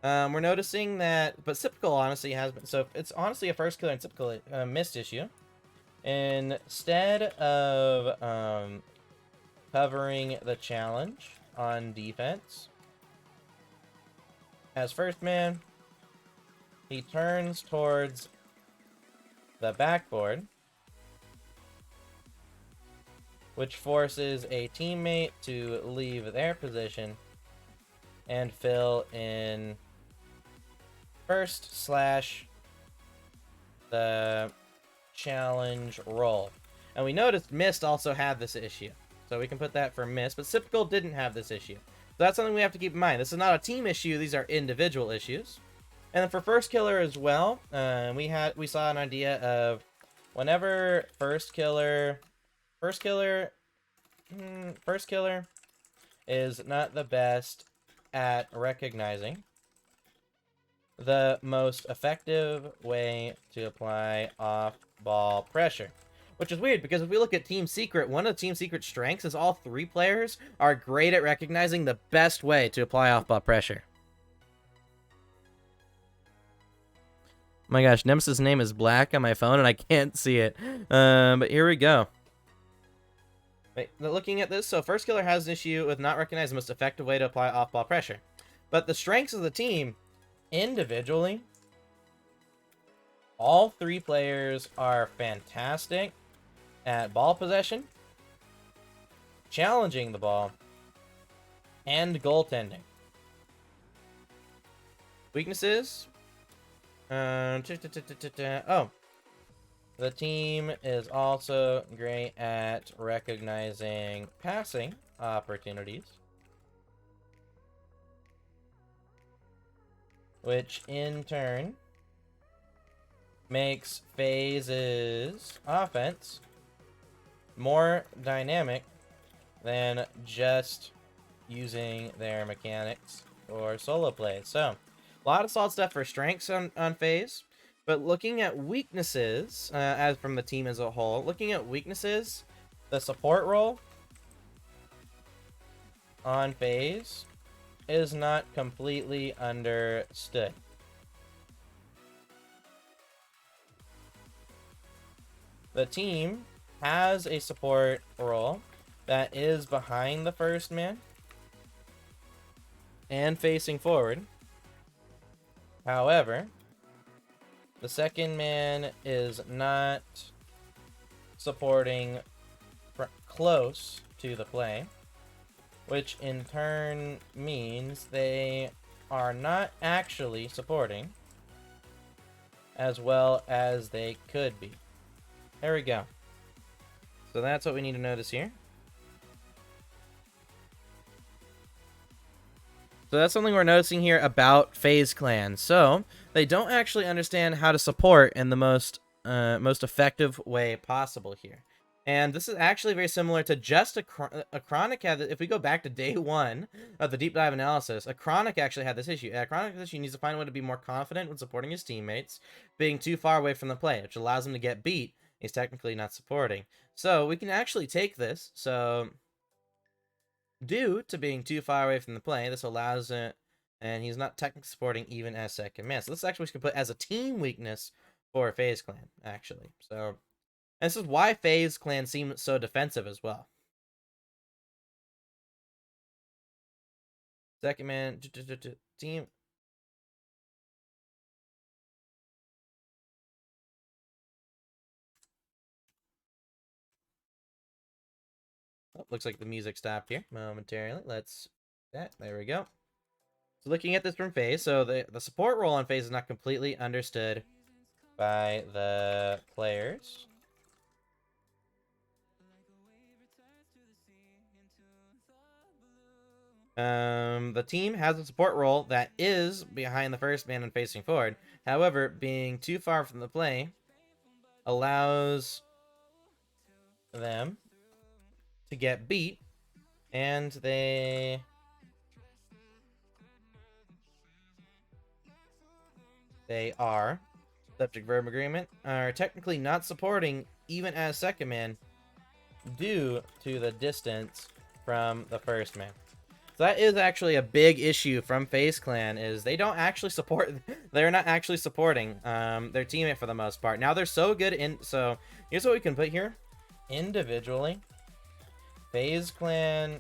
We're noticing that, but Sypical honestly has been, so it's honestly a first killer and Sypical missed issue. Instead of covering the challenge on defense, as first man, he turns towards the backboard, which forces a teammate to leave their position and fill in first slash the challenge role. And we noticed Mist also had this issue. So we can put that for Mist, but Typical didn't have this issue. So that's something we have to keep in mind. This is not a team issue, these are individual issues. And then for First Killer as well, we saw an idea of whenever First Killer is not the best at recognizing the most effective way to apply off-ball pressure. Which is weird, because if we look at Team Secret, one of Team Secret's strengths is all 3 players are great at recognizing the best way to apply off-ball pressure. Oh my gosh, Nemesis' name is black on my phone, and I can't see it. But here we go. Wait, looking at this, so First Killer has an issue with not recognizing the most effective way to apply off-ball pressure. But the strengths of the team, individually, all 3 players are fantastic at ball possession, challenging the ball, and goaltending. Weaknesses? Oh, the team is also great at recognizing passing opportunities, which in turn makes FaZe's offense more dynamic than just using their mechanics or solo plays. So, a lot of solid stuff for strengths on FaZe, but looking at weaknesses, as from the team as a whole, looking at weaknesses, the support role on FaZe is not completely understood. The team has a support role that is behind the first man and facing forward. However, the second man is not supporting close to the play, which in turn means they are not actually supporting as well as they could be. There we go. So that's what we need to notice here. So that's something we're noticing here about FaZe Clan. So they don't actually understand how to support in the most effective way possible here. And this is actually very similar to just a Chronic had. If we go back to day 1 of the deep dive analysis, a Chronic actually had this issue. A Chronic issue needs to find a way to be more confident when supporting his teammates, being too far away from the play, which allows him to get beat. He's technically not supporting. So we can actually take this. So due to being too far away from the play, this allows it, and he's not technically supporting even as second man. So this actually we can put as a team weakness for FaZe Clan, actually. So, and this is why FaZe Clan seems so defensive as well. Second man, team. Oh, looks like the music stopped here momentarily. Let's that. There we go. So looking at this from FaZe, so the support role on FaZe is not completely understood by the players. The team has a support role that is behind the first man and facing forward. However, being too far from the play allows them to get beat, and they are, subject verb agreement, are technically not supporting even as second man due to the distance from the first man. So that is actually a big issue from FaZe Clan, is they don't actually support, they're not actually supporting their teammate for the most part. Now they're so good in, so here's what we can put here. Individually, FaZe Clan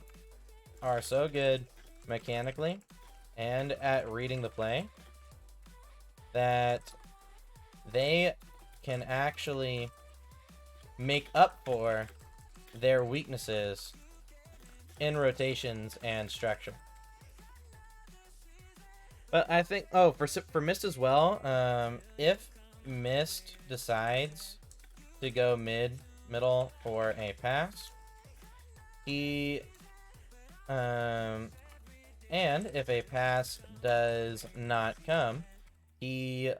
are so good mechanically and at reading the play that they can actually make up for their weaknesses in rotations and structure. But I think, oh, for Mist as well, if Mist decides to go middle for a pass, he, and if a pass does not come, he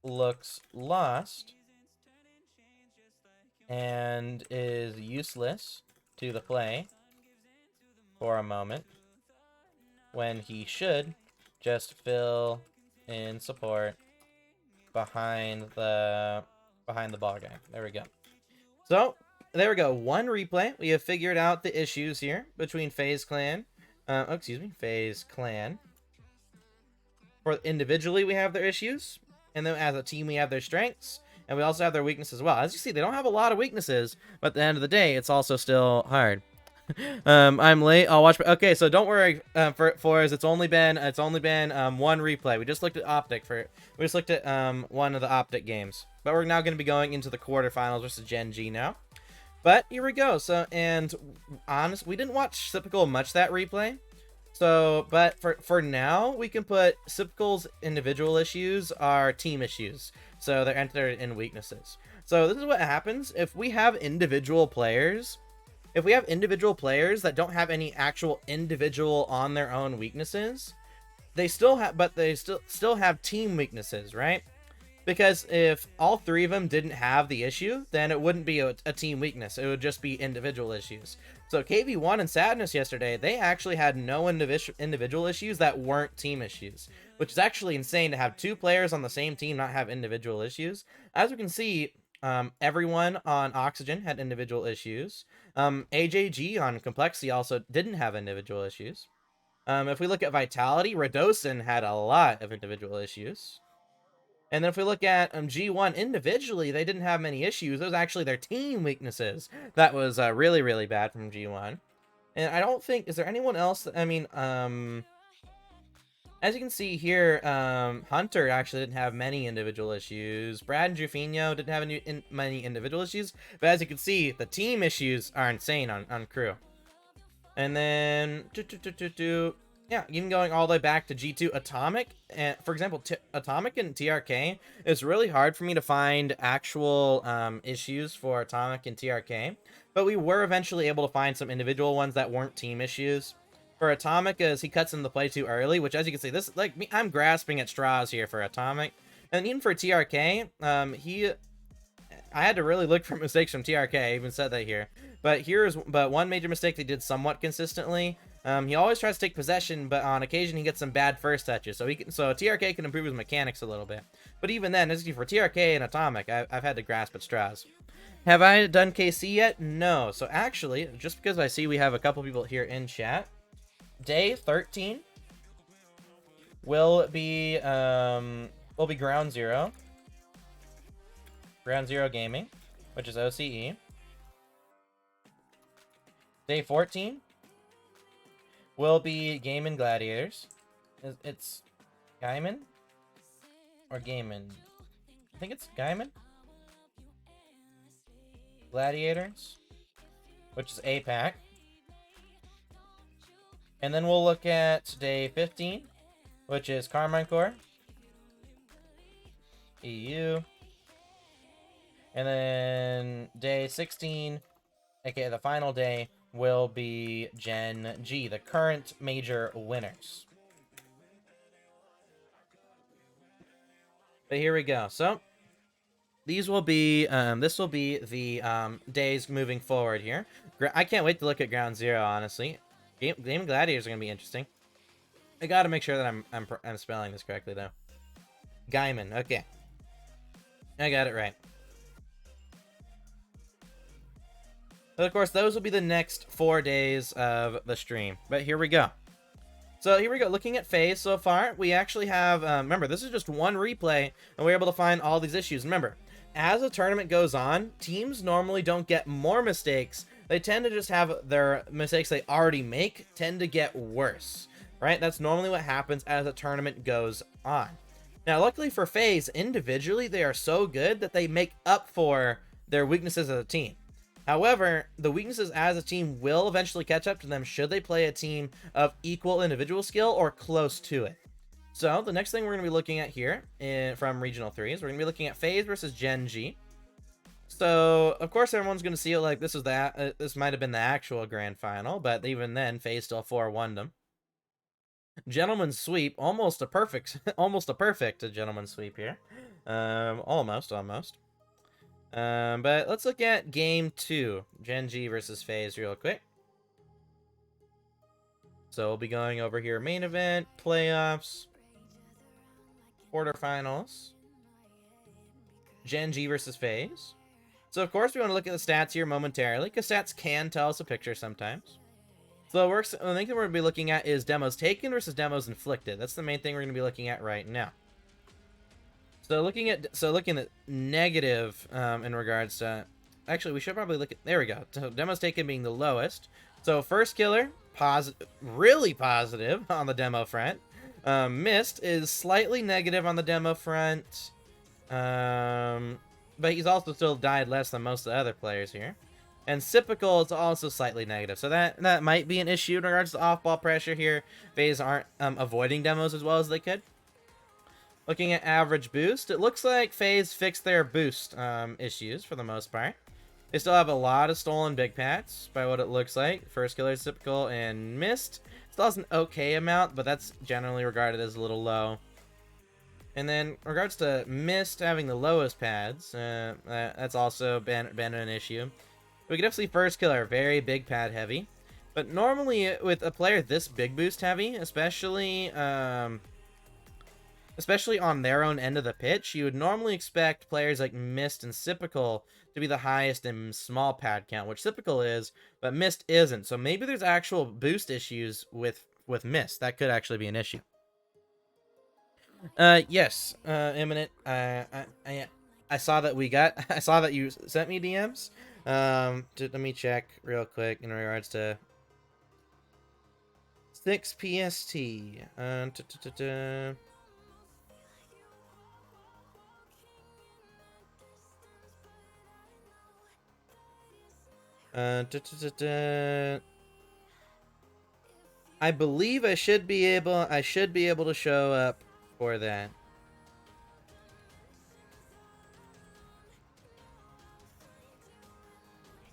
looks lost and is useless to the play for a moment, when he should just fill in support behind the ball guy. There we go. So there we go. One replay. We have figured out the issues here between FaZe Clan. FaZe Clan. For individually, we have their issues, and then as a team, we have their strengths, and we also have their weaknesses as well. As you see, they don't have a lot of weaknesses, but at the end of the day, it's also still hard. I'm late. I'll watch. Okay, so don't worry. For us, it's only been one replay. We just looked at we just looked at one of the Optic games, but we're now going to be going into the quarterfinals versus Gen G now. But here we go. So, and honest, we didn't watch Sypical much that replay. So, but for now, we can put Sypical's individual issues are team issues. So they're entered in weaknesses. So this is what happens if we have individual players. If we have individual players that don't have any actual individual on their own weaknesses, they still have team weaknesses, right? Because if all three of them didn't have the issue, then it wouldn't be a team weakness. It would just be individual issues. So KV1 and Sadness yesterday, they actually had no individual issues that weren't team issues, which is actually insane to have two players on the same team not have individual issues. As we can see, everyone on Oxygen had individual issues. AJG on Complexity also didn't have individual issues. If we look at Vitality, Radosin had a lot of individual issues. And then if we look at G1 individually, they didn't have many issues. It was actually their team weaknesses that was really, really bad from G1. And I don't think, is there anyone else? I mean, as you can see here, Hunter actually didn't have many individual issues. Brad and Jufinho didn't have many individual issues. But as you can see, the team issues are insane on crew. And then, yeah, even going all the way back to G2 Atomic. And for example, Atomic and TRK, it's really hard for me to find actual issues for Atomic and TRK. But we were eventually able to find some individual ones that weren't team issues. For Atomic, as he cuts in the play too early, which as you can see, this like me, I'm grasping at straws here for Atomic. And even for TRK, I had to really look for mistakes from TRK. I even said that here. But one major mistake they did somewhat consistently. He always tries to take possession, but on occasion he gets some bad first touches. So TRK can improve his mechanics a little bit. But even then, as you see, for TRK and Atomic, I've had to grasp at straws. Have I done KC yet? No. So actually, just because I see we have a couple people here in chat, day 13 will be Ground Zero. Ground Zero Gaming, which is OCE. Day 14 will be Gaiman Gladiators. It's Gaiman? Or Gaiman? I think it's Gaiman. Gladiators, which is APAC. And then we'll look at day 15, which is Carmine Corps. EU. And then day 16, aka the final day, will be Gen G, the current major winners. But here we go. So these will be this will be the days moving forward here. I can't wait to look at Ground Zero, honestly. Game Gladiators are gonna be interesting. I gotta make sure that I'm spelling this correctly though. Gaiman, okay. I got it right. But of course, those will be the next 4 days of the stream. But here we go. So here we go. Looking at FaZe so far, we actually have, remember, this is just one replay, and we're able to find all these issues. Remember, as a tournament goes on, teams normally don't get more mistakes. They tend to just have their mistakes they already make tend to get worse, right? That's normally what happens as a tournament goes on. Now, luckily for FaZe, individually, they are so good that they make up for their weaknesses as a team. However, the weaknesses as a team will eventually catch up to them should they play a team of equal individual skill or close to it. So the next thing we're going to be looking at here from Regional 3 is we're going to be looking at FaZe versus Gen G. So, of course, everyone's going to see it like this might have been the actual grand final, but even then, FaZe still 4-1'd them. Gentleman's sweep, almost a perfect gentleman's sweep here. Almost. But let's look at game 2, Gen G versus FaZe real quick. So we'll be going over here, main event, playoffs, quarterfinals, Gen G versus FaZe. So of course we want to look at the stats here momentarily, because stats can tell us a picture sometimes. So the thing that we're going to be looking at is demos taken versus demos inflicted. That's the main thing we're going to be looking at right now. So looking at negative in regards to, actually we should probably look at, there we go. So demos taken being the lowest. So first killer, really positive on the demo front. Mist is slightly negative on the demo front. But he's also still died less than most of the other players here. And Sypical is also slightly negative. So that might be an issue in regards to off-ball pressure here. FaZe aren't avoiding demos as well as they could. Looking at average boost, it looks like FaZe fixed their boost issues for the most part. They still have a lot of stolen big pats by what it looks like. First killer, Sypical, and Mist. Still has an okay amount, but that's generally regarded as a little low. And then, in regards to Mist having the lowest pads, that's also been an issue. We can definitely see first killer, very big pad heavy. But normally, with a player this big boost heavy, especially on their own end of the pitch, you would normally expect players like Mist and Sypical to be the highest in small pad count, which Sypical is, but Mist isn't. So maybe there's actual boost issues with Mist. That could actually be an issue. Yes, Imminent. I saw that I saw that you sent me DMs. Let me check real quick in regards to 6 PST. I believe I should be able to show up for that.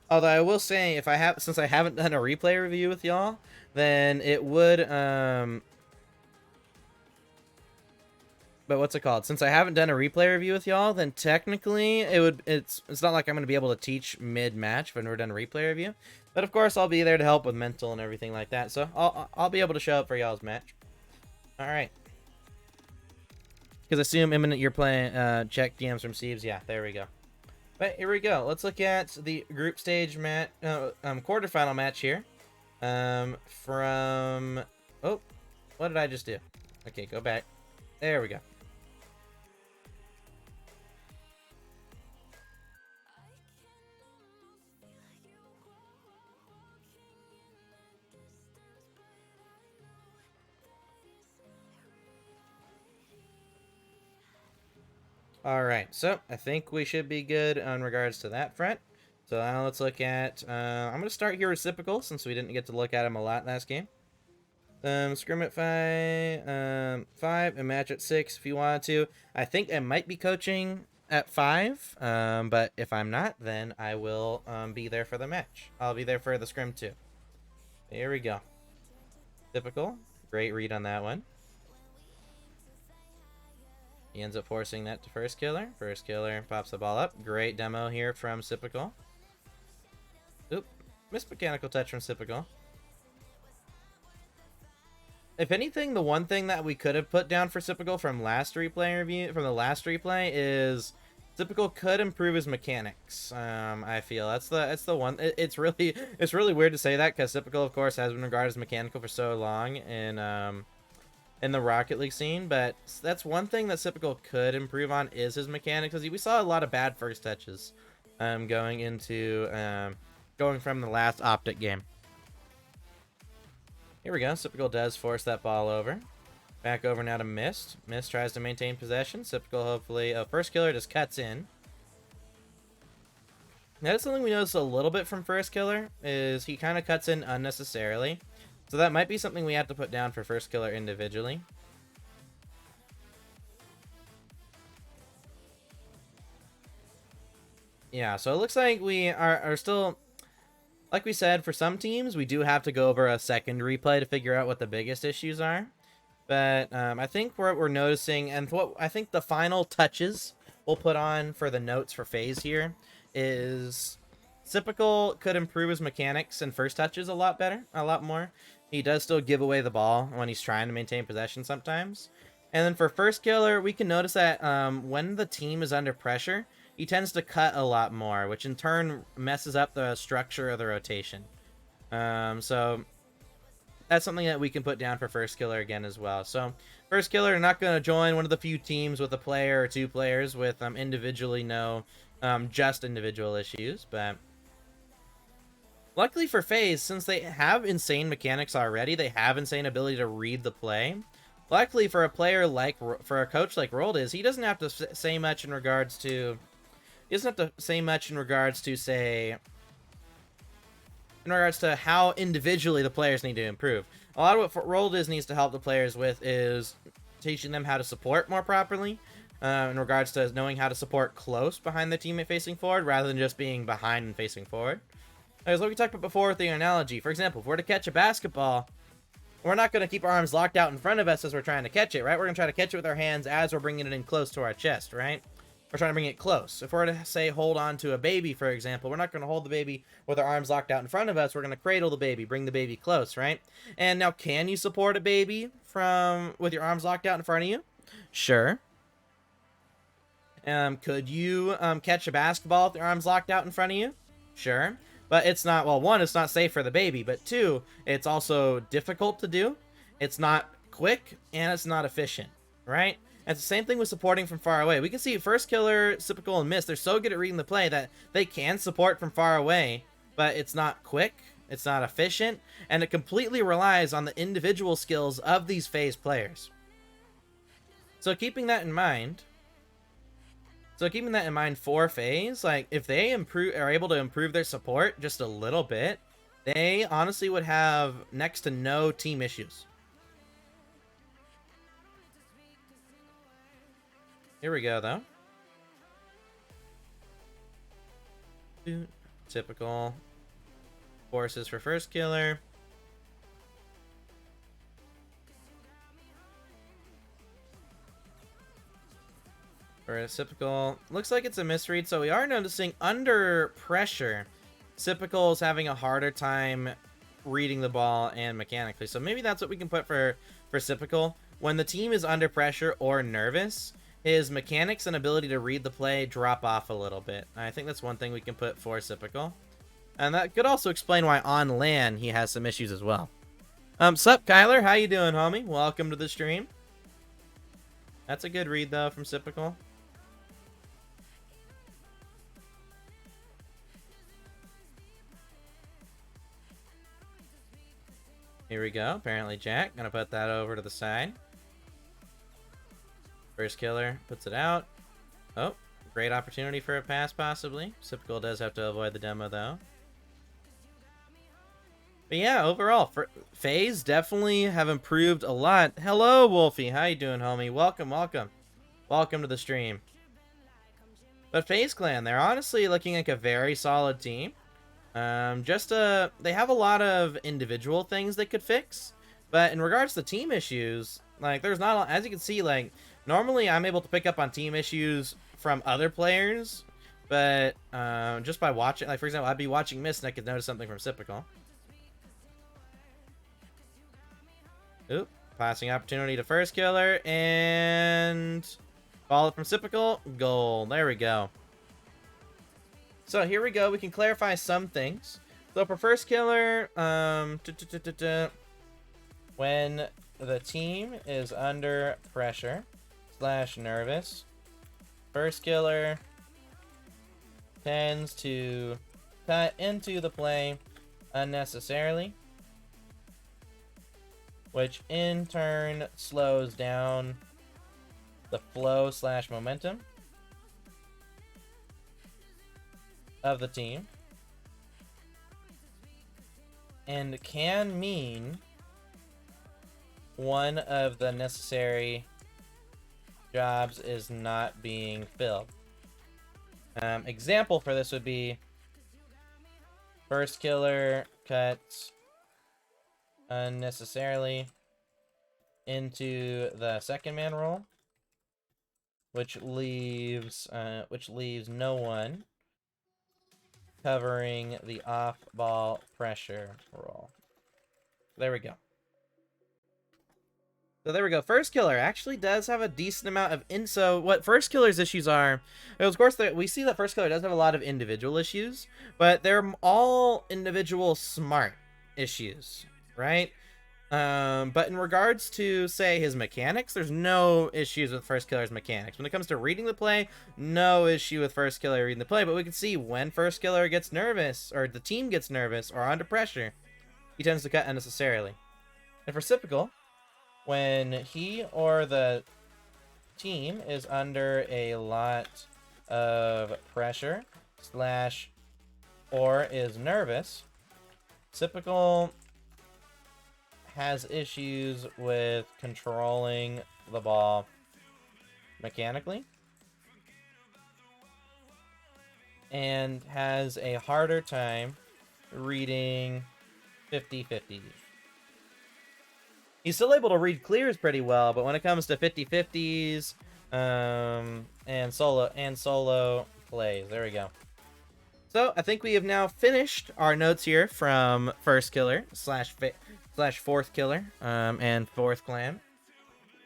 Although I will say, since I haven't done a replay review with y'all, then it would but what's it called? Since I haven't done a replay review with y'all, then technically it's not like I'm gonna be able to teach mid-match if I've never done a replay review. But of course I'll be there to help with mental and everything like that. So I'll be able to show up for y'all's match. Alright. Because assume Imminent you're playing check DMs from Sigms. Yeah, there we go. But here we go. Let's look at the group stage match, quarterfinal match here. Oh, what did I just do? Okay, go back. There we go. Alright, so I think we should be good on regards to that front. So now let's look at, I'm going to start here with Sypical, since we didn't get to look at him a lot last game. Scrim at 5, and match at 6 if you wanted to. I think I might be coaching at 5, but if I'm not, then I will be there for the match. I'll be there for the scrim too. Here we go. Typical. Great read on that one. He ends up forcing that to first killer. First killer pops the ball up. Great demo here from Sypical. Oop. Missed mechanical touch from Sypical. If anything, the one thing that we could have put down for Sypical from the last replay is Sypical could improve his mechanics. I feel that's the one. It's really weird to say that, because Sypical, of course, has been regarded as mechanical for so long in the Rocket League scene, but that's one thing that Sypical could improve on is his mechanics, because we saw a lot of bad first touches going from the last Optic game. Here we go. Sypical does force that ball over. Back over now to Mist. Mist tries to maintain possession. Sypical hopefully... first killer just cuts in. That's something we noticed a little bit from first killer, is he kind of cuts in unnecessarily. So that might be something we have to put down for first killer individually. Yeah, so it looks like we are still, like we said, for some teams, we do have to go over a second replay to figure out what the biggest issues are. But I think what we're noticing, and what I think the final touches we'll put on for the notes for FaZe here is Typical could improve his mechanics and first touches a lot better, a lot more. He does still give away the ball when he's trying to maintain possession sometimes. And then for First Killer, we can notice that when the team is under pressure, he tends to cut a lot more, which in turn messes up the structure of the rotation. So that's something that we can put down for First Killer again as well. So First Killer not going to join one of the few teams with a player or two players with individually just individual issues. But luckily for FaZe, since they have insane mechanics already, they have insane ability to read the play. Luckily for a coach like Roldiz, he doesn't have to say much in regards to, say, in regards to how individually the players need to improve. A lot of what Roldiz needs to help the players with is teaching them how to support more properly, in regards to knowing how to support close behind the teammate facing forward, rather than just being behind and facing forward. As we talked about before with the analogy, for example, if we're to catch a basketball, we're not going to keep our arms locked out in front of us as we're trying to catch it, right? We're going to try to catch it with our hands as we're bringing it in close to our chest, right? We're trying to bring it close. If we're to, say, hold on to a baby, for example, we're not going to hold the baby with our arms locked out in front of us. We're going to cradle the baby, bring the baby close, right? And now, can you support a baby with your arms locked out in front of you? Sure. Could you catch a basketball with your arms locked out in front of you? Sure. But it's not, well, one, it's not safe for the baby, but two, it's also difficult to do. It's not quick, and it's not efficient, right? And it's the same thing with supporting from far away. We can see First Killer, Typical, and Mist, they're so good at reading the play that they can support from far away, but it's not quick, it's not efficient, and it completely relies on the individual skills of these FaZe players. So keeping that in mind for FaZe, like, if they are able to improve their support just a little bit, they honestly would have next to no team issues. Here we go, though. Typical. Forces for First Killer. For a Typical, looks like it's a misread, so we are noticing under pressure, Typical is having a harder time reading the ball and mechanically. So maybe that's what we can put for Typical. When the team is under pressure or nervous, his mechanics and ability to read the play drop off a little bit. I think that's one thing we can put for Typical. And that could also explain why on LAN he has some issues as well. Sup, Kyler? How you doing, homie? Welcome to the stream. That's a good read, though, from Typical. Here we go. Apparently Jack. Gonna put that over to the side. First Killer puts it out. Oh, great opportunity for a pass, possibly. Typical does have to avoid the demo, though. But yeah, overall, FaZe definitely have improved a lot. Hello, Wolfie. How you doing, homie? Welcome, welcome. Welcome to the stream. But FaZe Clan, they're honestly looking like a very solid team. They have a lot of individual things they could fix. But in regards to team issues, like, there's not a lot, as you can see, like, normally I'm able to pick up on team issues from other players. But just by watching, like, for example, I'd be watching Mist and I could notice something from Typical. Oop, passing opportunity to First Killer, and follow from Typical, goal. There we go. So here we go. We can clarify some things. So for First Killer, when the team is under pressure / nervous, First Killer tends to cut into the play unnecessarily, which in turn slows down the flow / momentum of the team, and can mean one of the necessary jobs is not being filled. Example for this would be first killer cuts unnecessarily into the second man role, which leaves no one covering the off-ball pressure role. There we go. So there we go. First killer actually does have a decent amount of so what first killer's issues are, of course, we see that first killer does have a lot of individual issues, but they're all individual smart issues, right? But in regards to, say, his mechanics, there's no issues with first killer's mechanics. When it comes to reading the play, no issue with first killer reading the play, but we can see when first killer gets nervous, or the team gets nervous, or under pressure, he tends to cut unnecessarily. And for Reciprocal, when he or the team is under a lot of pressure / or is nervous, Reciprocal has issues with controlling the ball mechanically and has a harder time reading 50-50s. He's still able to read clears pretty well, but when it comes to 50-50s and solo plays, there we go. So I think we have now finished our notes here from first killer / fourth killer and fourth clan.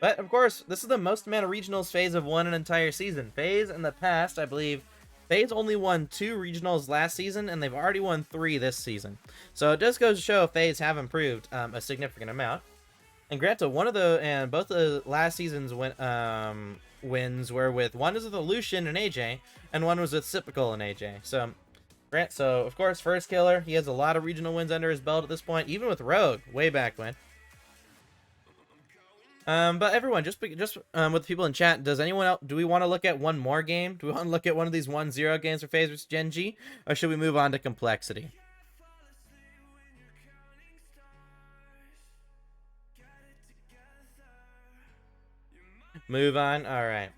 But of course, this is the most amount of regionals FaZe have won an entire season. FaZe in the past, I believe, FaZe only won 2 regionals last season, and they've already won 3 this season. So it does go to show FaZe have improved a significant amount. And granted, both the last season's wins were with, one was with Lucian and AJ, and one was with Reciprocal and AJ. So of course, first killer, he has a lot of regional wins under his belt at this point, even with Rogue way back when. But everyone, just with the people in chat, does anyone else, do we want to look at one more game? Do we want to look at one of these 1-0 games for FaZe vs Gen G, or should we move on to complexity? Move on. All right.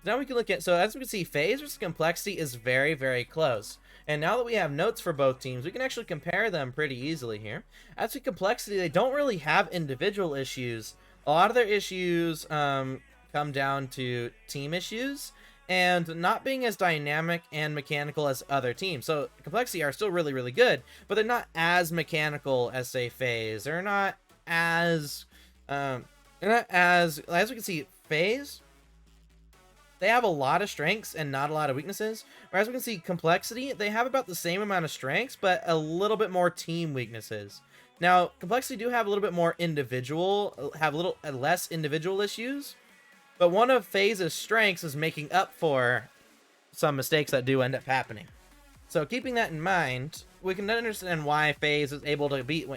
Now we can look at, so as we can see, FaZe versus complexity is very, very close. And now that we have notes for both teams, we can actually compare them pretty easily here. As for complexity, they don't really have individual issues. A lot of their issues come down to team issues and not being as dynamic and mechanical as other teams. So complexity are still really, really good, but they're not as mechanical as, say, FaZe. They're not as as we can see, FaZe, they have a lot of strengths and not a lot of weaknesses. Whereas we can see complexity, they have about the same amount of strengths, but a little bit more team weaknesses. Now, complexity do have a little bit more less individual issues, but one of FaZe's strengths is making up for some mistakes that do end up happening. So keeping that in mind, we can understand why FaZe is able to beat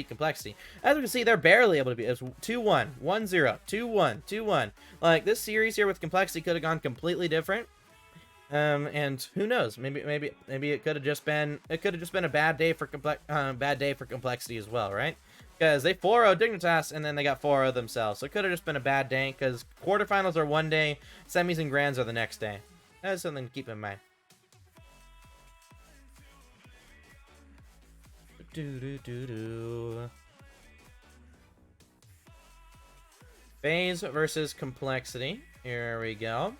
complexity. As we can see, they're barely able to beat. It's 2-1, 1-0, 2-1, 2-1. Like, this series here with complexity could have gone completely different. And who knows? Maybe it could have just been a bad day for complexity as well, right? Because they 4-0 Dignitas and then they got 4-0 themselves. So it could have just been a bad day because quarterfinals are one day, semis and grands are the next day. That's something to keep in mind. FaZe versus complexity. Here we go.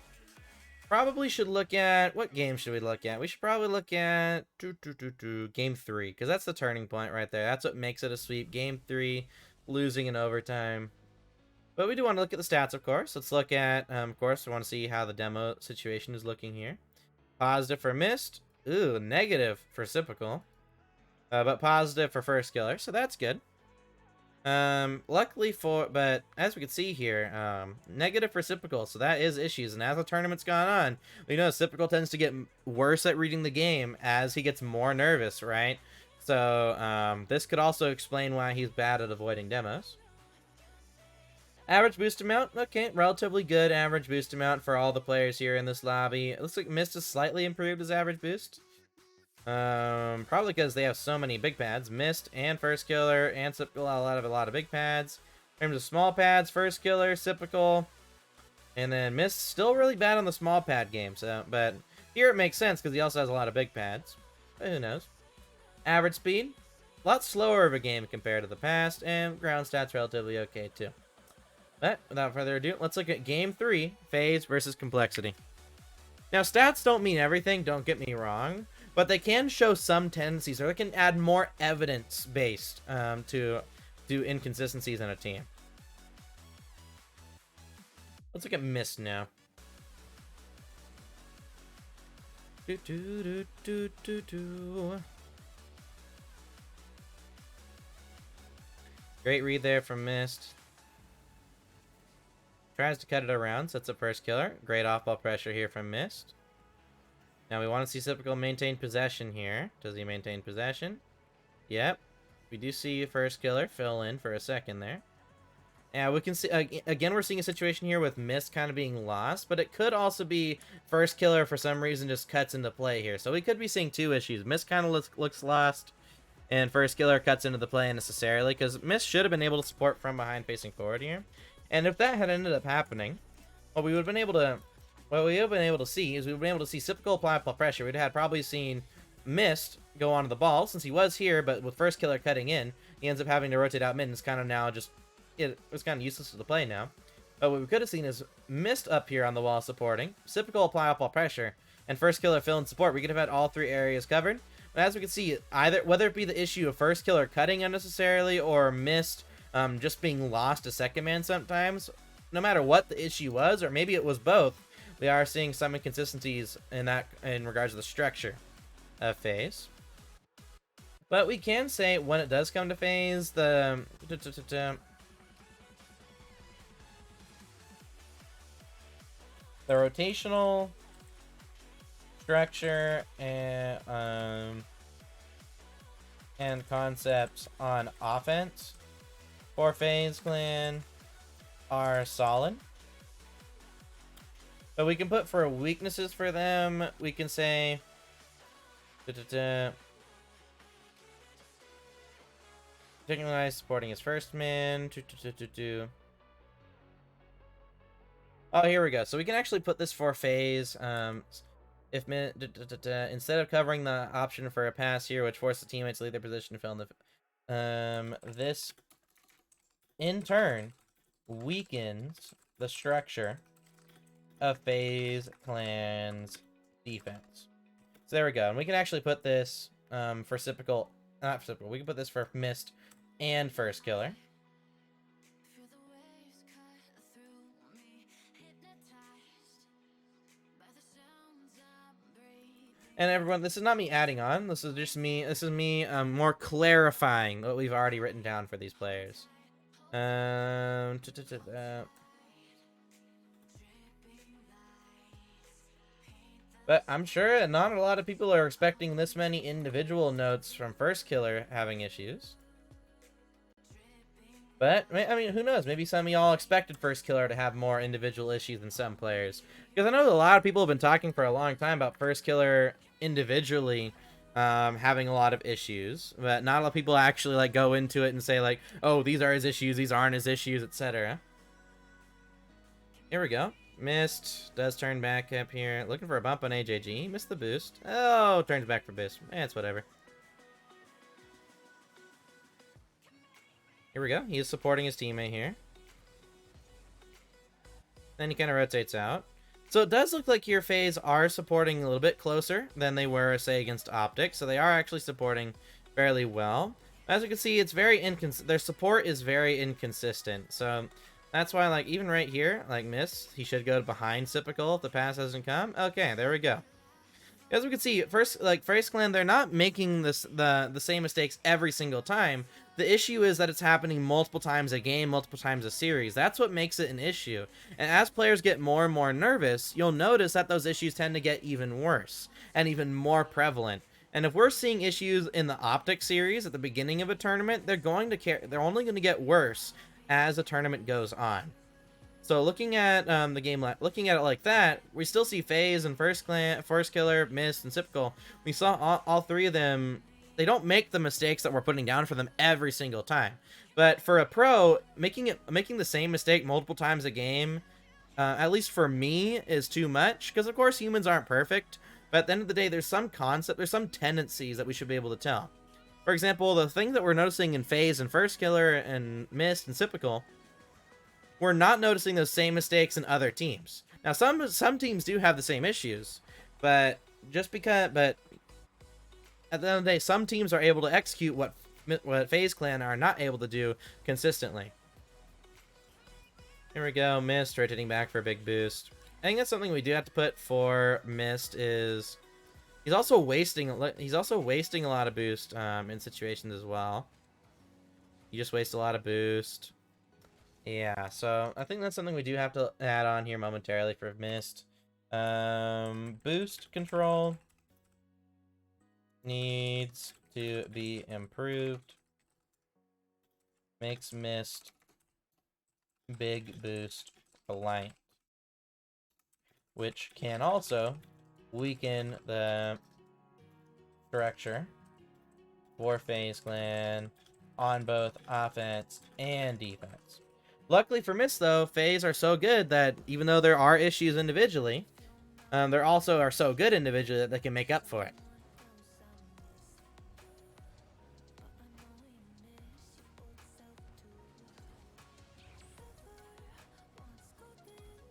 Probably should look at, what game should we look at? We should probably look at game 3, because that's the turning point right there. That's what makes it a sweep. Game 3, losing in overtime. But we do want to look at the stats, of course. Let's look at, of course, we want to see how the demo situation is looking here. Positive for Mist. Ooh, negative for Reciprocal. But positive for first killer, so that's good. Luckily but as we can see here, negative for Reciprocal, so that is issues. And as the tournament's gone on, we know Reciprocal tends to get worse at reading the game as he gets more nervous, right? So this could also explain why he's bad at avoiding demos. Average boost amount, okay, relatively good average boost amount for all the players here in this lobby. It looks like Mist has slightly improved his average boost. Probably because they have so many big pads. Mist and first killer and Reciprocal a lot of big pads. In terms of small pads, first killer, Reciprocal, And then Mist still really bad on the small pad game, so but here it makes sense because he also has a lot of big pads. But who knows? Average speed, a lot slower of a game compared to the past, and ground stats relatively okay too. But without further ado, let's look at Game 3, FaZe versus Complexity. Now, stats don't mean everything, don't get me wrong, but they can show some tendencies, or they can add more evidence-based to inconsistencies in a team. Let's look at Mist now. Great read there from Mist. Tries to cut it around, sets up first killer. Great off-ball pressure here from Mist. Now we want to see Typical maintain possession here. Does he maintain possession? Yep. We do see first killer fill in for a second there. Yeah, we can see, again, we're seeing a situation here with Mist kind of being lost, but it could also be first killer for some reason just cuts into play here. So we could be seeing two issues. Mist kind of looks lost, and first killer cuts into the play unnecessarily, because Mist should have been able to support from behind facing forward here. And if that had ended up happening, what we would have been able to see is we would have been able to see typical apply pressure. We'd have probably seen Mist go onto the ball, since he was here, but with first killer cutting in, he ends up having to rotate out mid, and it's kind of now just, it was kind of useless to the play now. But what we could have seen is Mist up here on the wall supporting, typical apply up all pressure, and first killer fill in support. We could have had all three areas covered. But as we can see, either whether it be the issue of first killer cutting unnecessarily or Mist just being lost to second man sometimes, no matter what the issue was, or maybe it was both, we are seeing some inconsistencies in regards to the structure of FaZe. But we can say when it does come to FaZe, the rotational structure and concepts on offense for FaZe Clan are solid. But we can put for weaknesses for them, we can say particularly supporting his first man. Oh, here we go. So we can actually put this for FaZe. If instead of covering the option for a pass here, which forces the teammates to leave their position to fill in the this in turn weakens the structure of FaZe Clan's defense. So there we go. And we can actually put this for typical, not typical, we can put this for Mist and first killer. And everyone, this is not me adding on. This is just me. This is me more clarifying what we've already written down for these players. But I'm sure not a lot of people are expecting this many individual notes from first killer having issues. But, I mean, who knows? Maybe some of y'all expected first killer to have more individual issues than some players. Because I know a lot of people have been talking for a long time about first killer individually having a lot of issues. But not a lot of people actually like go into it and say like, oh, these are his issues, these aren't his issues, etc. Here we go. Mist does turn back up here. Looking for a bump on AJG. Missed the boost. Oh, turns back for boost. It's whatever. Here we go. He is supporting his teammate here. Then he kind of rotates out. So it does look like your FaZe are supporting a little bit closer than they were, say, against Optic. So they are actually supporting fairly well. As you can see, it's very their support is very inconsistent. So that's why, like, even right here, like Mist, he should go behind Typical if the pass hasn't come. Okay, there we go. As we can see, first, like, FaZe Clan, they're not making the same mistakes every single time. The issue is that it's happening multiple times a game, multiple times a series. That's what makes it an issue. And as players get more and more nervous, you'll notice that those issues tend to get even worse and even more prevalent. And if we're seeing issues in the Optic series at the beginning of a tournament, they're only going to get worse as the tournament goes on. So looking at the game, looking at it like that, we still see FaZe and First Killer, Mist, and Typical. We saw all three of them. They don't make the mistakes that we're putting down for them every single time. But for a pro, making the same mistake multiple times a game at least for me, is too much. Because, of course, humans aren't perfect. But at the end of the day, there's some concept, there's some tendencies that we should be able to tell. For example, the thing that we're noticing in FaZe and FirstKiller and Mist and Sypical, we're not noticing those same mistakes in other teams. Now, some teams do have the same issues, but at the end of the day, some teams are able to execute what FaZe Clan are not able to do consistently. Here we go, Mist rotating back for a big boost. I think that's something we do have to put for Mist is he's also wasting a lot of boost in situations as well. You just waste a lot of boost. Yeah, so I think that's something we do have to add on here momentarily for Mist. Boost control needs to be improved. Makes Mist big boost blind, which can also weaken the structure for FaZe Clan on both offense and defense. Luckily for Mist, though, FaZe are so good that even though there are issues individually, they also are so good individually that they can make up for it.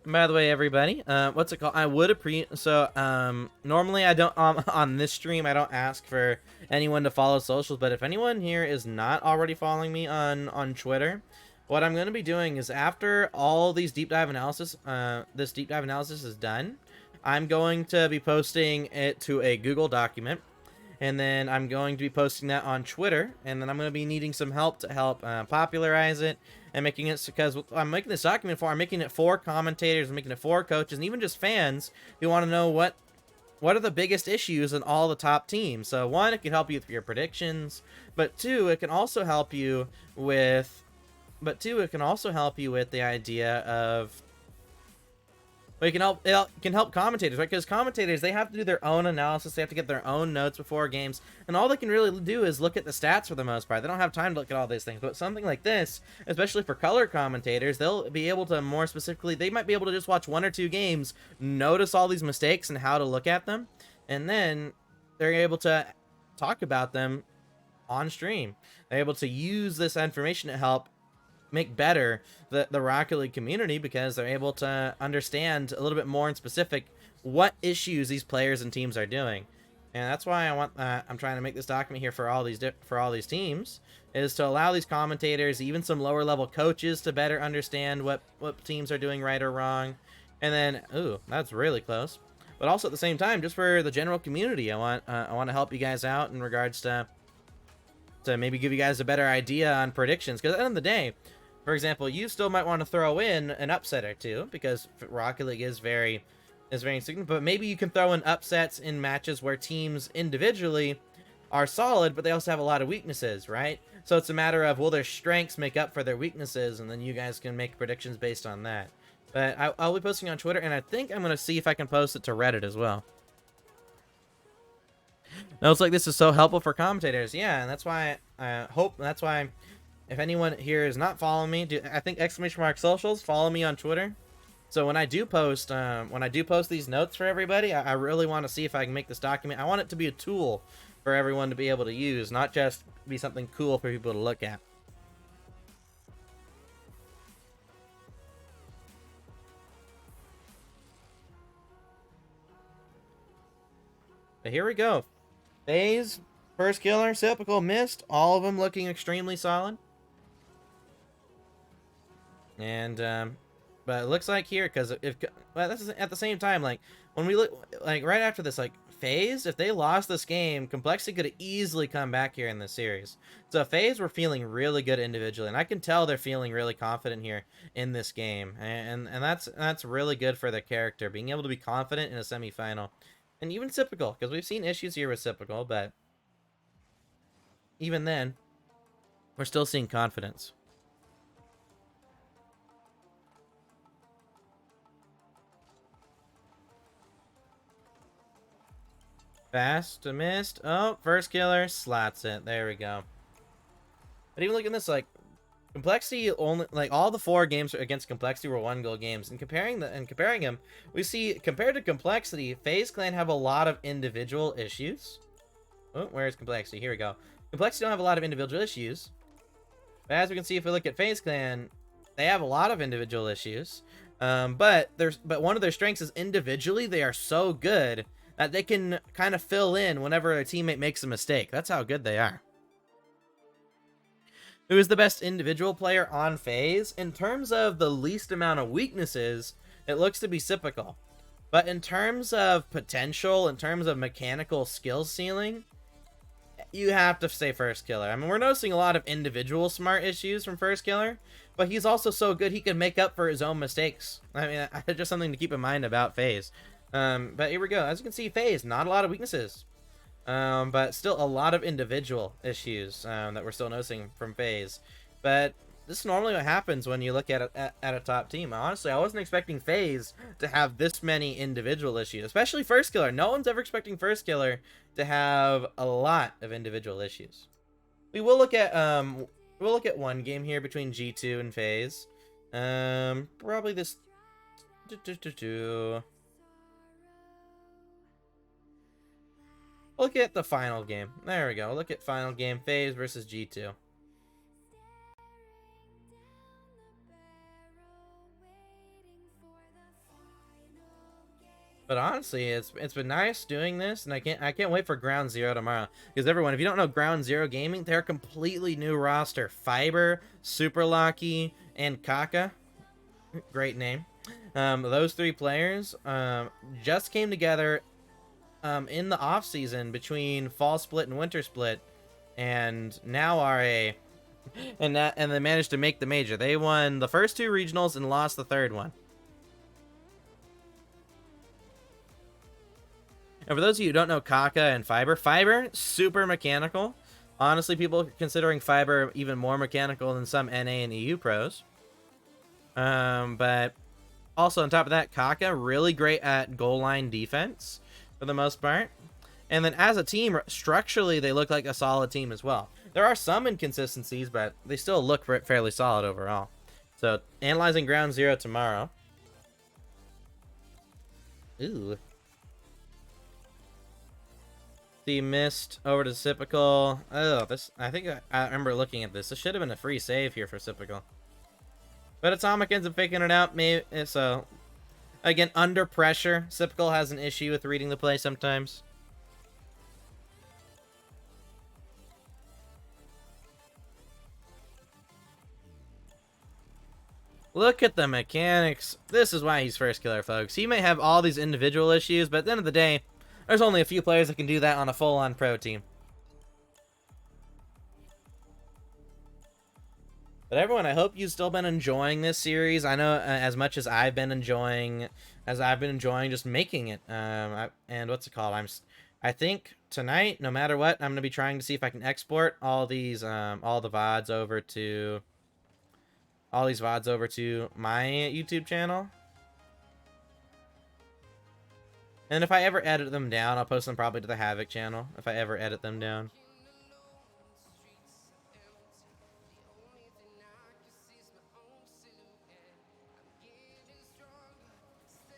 By the way, everybody, what's it called? I would appreciate. So, normally I don't on this stream I don't ask for anyone to follow socials, but if anyone here is not already following me on Twitter, what I'm going to be doing is after all these deep dive analysis, this deep dive analysis is done, I'm going to be posting it to a Google document, and then I'm going to be posting that on Twitter, and then I'm going to be needing some help to help popularize it and making it, because I'm making this document for, I'm making it for commentators, I'm making it for coaches, and even just fans who want to know what are the biggest issues in all the top teams. So one, it can help you with your predictions, but two, it can also help you with the idea of, well, it can help commentators, right? Because commentators, they have to do their own analysis, they have to get their own notes before games, and all they can really do is look at the stats for the most part. They don't have time to look at all these things. But something like this, especially for color commentators, they'll be able to more specifically, they might be able to just watch 1 or 2 games, notice all these mistakes and how to look at them, and then they're able to talk about them on stream. They're able to use this information to help make better the Rocket League community, because they're able to understand a little bit more in specific what issues these players and teams are doing. And that's why I'm trying to make this document here for all these teams, is to allow these commentators, even some lower level coaches, to better understand what teams are doing right or wrong. And then, ooh, that's really close. But also at the same time, just for the general community, I want to help you guys out in regards to maybe give you guys a better idea on predictions. Because at the end of the day, for example, you still might want to throw in an upset or two, because Rocket League is very significant, but maybe you can throw in upsets in matches where teams individually are solid, but they also have a lot of weaknesses, right? So it's a matter of, will their strengths make up for their weaknesses, and then you guys can make predictions based on that. But I'll be posting on Twitter, and I think I'm going to see if I can post it to Reddit as well. Now, it's like, this is so helpful for commentators. Yeah, and that's why if anyone here is not following me, I think !socials, follow me on Twitter. So when I do post these notes for everybody, I really want to see if I can make this document. I want it to be a tool for everyone to be able to use, not just be something cool for people to look at. But here we go. FaZe, FirstKiller, Sypical, Mist, all of them looking extremely solid. And but it looks like here, because this is at the same time, like when we look, like right after this, like FaZe, if they lost this game, Complexity could have easily come back here in this series. So FaZe were feeling really good individually, and I can tell they're feeling really confident here in this game, and that's really good for their character, being able to be confident in a semifinal. And even Sypical, because we've seen issues here with Sypical, but even then, we're still seeing confidence. Fast to Mist. Oh, FirstKiller slots it. There we go. But even look at this, like, Complexity only, like, all the 4 games against Complexity were 1-goal games. And comparing them, we see compared to Complexity, FaZe Clan have a lot of individual issues. Oh, where's Complexity? Here we go. Complexity don't have a lot of individual issues. But as we can see, if we look at FaZe Clan, they have a lot of individual issues. But one of their strengths is individually they are so good that they can kind of fill in whenever a teammate makes a mistake. That's how good they are. Who is the best individual player on FaZe? In terms of the least amount of weaknesses, it looks to be Sypical. But in terms of potential, in terms of mechanical skill ceiling, you have to say First Killer. I mean, we're noticing a lot of individual smart issues from First Killer, but he's also so good he can make up for his own mistakes. I mean, just something to keep in mind about FaZe. But here we go. As you can see, FaZe, not a lot of weaknesses. But still a lot of individual issues that we're still noticing from FaZe. But this is normally what happens when you look at a top team. Honestly, I wasn't expecting FaZe to have this many individual issues, especially First Killer. No one's ever expecting First Killer to have a lot of individual issues. We will look at one game here between G2 and FaZe. Probably this. Look at the final game. There we go. Look at final game. FaZe versus G2. But honestly, it's been nice doing this, and I can't wait for Ground Zero tomorrow. Because everyone, if you don't know Ground Zero Gaming, they're a completely new roster. Fiber, Super Lucky, and Kaka. Great name. Those 3 players just came together in the off season between fall split and winter split, and now are and they managed to make the major. They won the first 2 regionals and lost the 3rd one. And for those of you who don't know Kaka and Fiber, super mechanical. Honestly, people are considering Fiber even more mechanical than some NA and EU pros. But also on top of that, Kaka really great at goal line defense for the most part. And then as a team, structurally, they look like a solid team as well. There are some inconsistencies, but they still look fairly solid overall. So, analyzing Ground Zero tomorrow. Ooh. The missed over to Sypical. Oh, this, I think I remember looking at this. This should have been a free save here for Sypical. But Atomic ends up faking it out. Maybe, so, again, under pressure, Sypical has an issue with reading the play sometimes. Look at the mechanics. This is why he's First Killer, folks. He may have all these individual issues, but at the end of the day, there's only a few players that can do that on a full-on pro team. But everyone, I hope you've still been enjoying this series. I know as much as I've been enjoying just making it. And what's it called? I think tonight, no matter what, I'm gonna be trying to see if I can export all these all the VODs over to my YouTube channel. And if I ever edit them down, I'll post them probably to the Havoc channel, if I ever edit them down.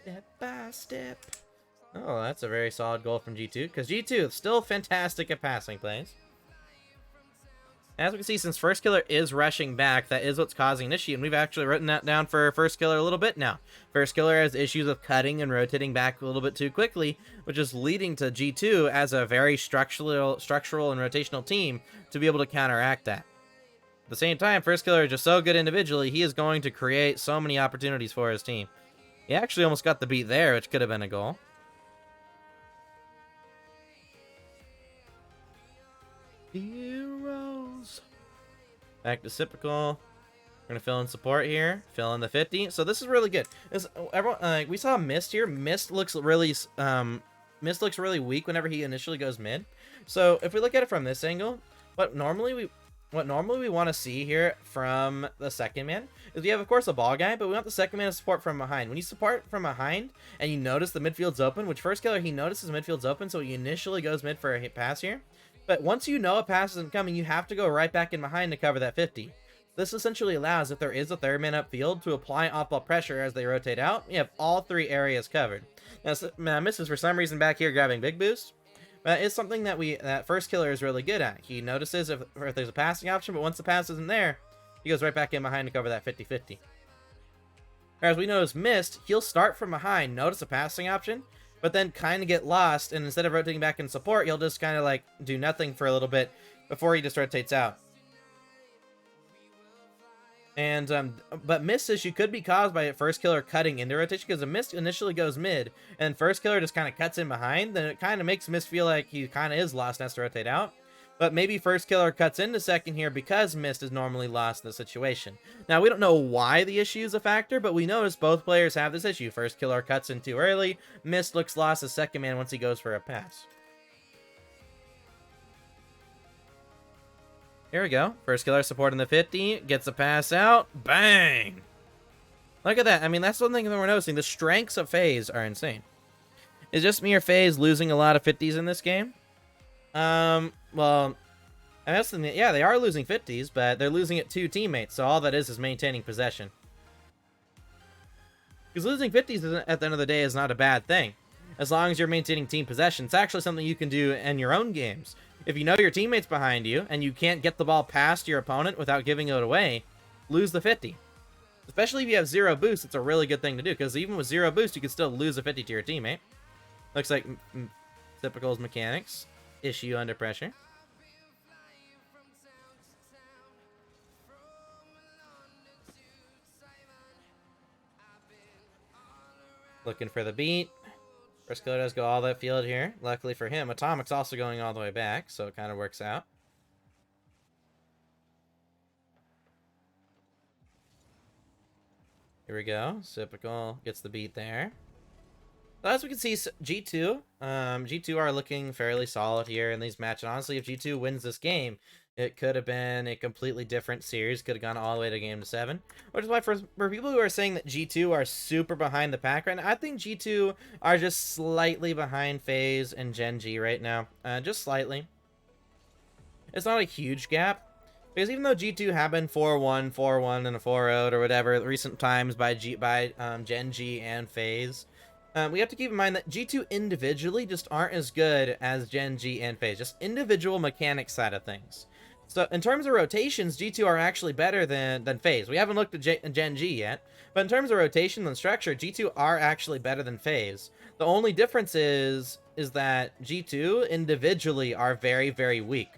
Step by step. Oh, that's a very solid goal from G2, because G2 is still fantastic at passing plays. As we can see, since First Killer is rushing back, that is what's causing an issue, and we've actually written that down for First Killer a little bit now. First Killer has issues with cutting and rotating back a little bit too quickly, which is leading to G2 as a very structural and rotational team to be able to counteract that. At the same time, First Killer is just so good individually, he is going to create so many opportunities for his team. He actually almost got the beat there, which could have been a goal. Heroes. Back to Sypical. We're gonna fill in support here. Fill in the 50. So this is really good. Everyone, we saw Mist here. Mist looks really weak whenever he initially goes mid. So if we look at it from this angle, what normally we want to see here from the second man is we have, of course, a ball guy, but we want the second man to support from behind. When you support from behind and you notice the midfield's open, which First Killer, he notices midfield's open, so he initially goes mid for a hit pass here. But once you know a pass isn't coming, you have to go right back in behind to cover that 50. This essentially allows, if there is a third man upfield, to apply off-ball pressure as they rotate out. You have all 3 areas covered. Now, Miss is for some reason back here grabbing big boost. But it's something that First Killer is really good at. He notices if there's a passing option, but once the pass isn't there, he goes right back in behind to cover that 50-50. Whereas we notice Mist, he'll start from behind, notice a passing option, but then kind of get lost, and instead of rotating back in support, he'll just kind of like do nothing for a little bit before he just rotates out. And but Mist issue could be caused by First Killer cutting into rotation, because the Mist initially goes mid, and First Killer just kind of cuts in behind, then it kind of makes Mist feel like he kind of is lost and has to rotate out. But maybe First Killer cuts into second here because Mist is normally lost in the situation. Now, we don't know why the issue is a factor, but we notice both players have this issue. First Killer cuts in too early. Mist looks lost as second man once he goes for a pass. Here we go. First Killer supporting the 50. Gets a pass out. Bang! Look at that. I mean, that's one thing that we're noticing. The strengths of FaZe are insane. Is just me or FaZe losing a lot of 50s in this game? Well, yeah, they are losing 50s, but they're losing it to teammates, so all that is maintaining possession. Because losing 50s at the end of the day is not a bad thing. As long as you're maintaining team possession, it's actually something you can do in your own games. If you know your teammate's behind you, and you can't get the ball past your opponent without giving it away, lose the 50. Especially if you have 0 boost, it's a really good thing to do, because even with 0 boost, you can still lose a 50 to your teammate. Looks like Typical's mechanics. Issue under pressure. Looking for the beat. First Killer does go all that field here. Luckily for him, Atomic's also going all the way back, so it kind of works out. Here we go. Typical gets the beat there. As we can see, G2 are looking fairly solid here in these matches. Honestly, if G2 wins this game, it could have been a completely different series. Could have gone all the way to game 7. Which is why for people who are saying that G2 are super behind the pack right now, I think G2 are just slightly behind FaZe and Gen G right now. Just slightly. It's not a huge gap. Because even though G2 have been 4-1, 4-1, and a 4-0 or whatever recent times by Gen G and FaZe, we have to keep in mind that G2 individually just aren't as good as Gen G and FaZe. Just individual mechanics side of things. So in terms of rotations, G2 are actually better than FaZe. We haven't looked at Gen G yet, but in terms of rotation and structure, G2 are actually better than FaZe. The only difference is that G2 individually are very, very weak.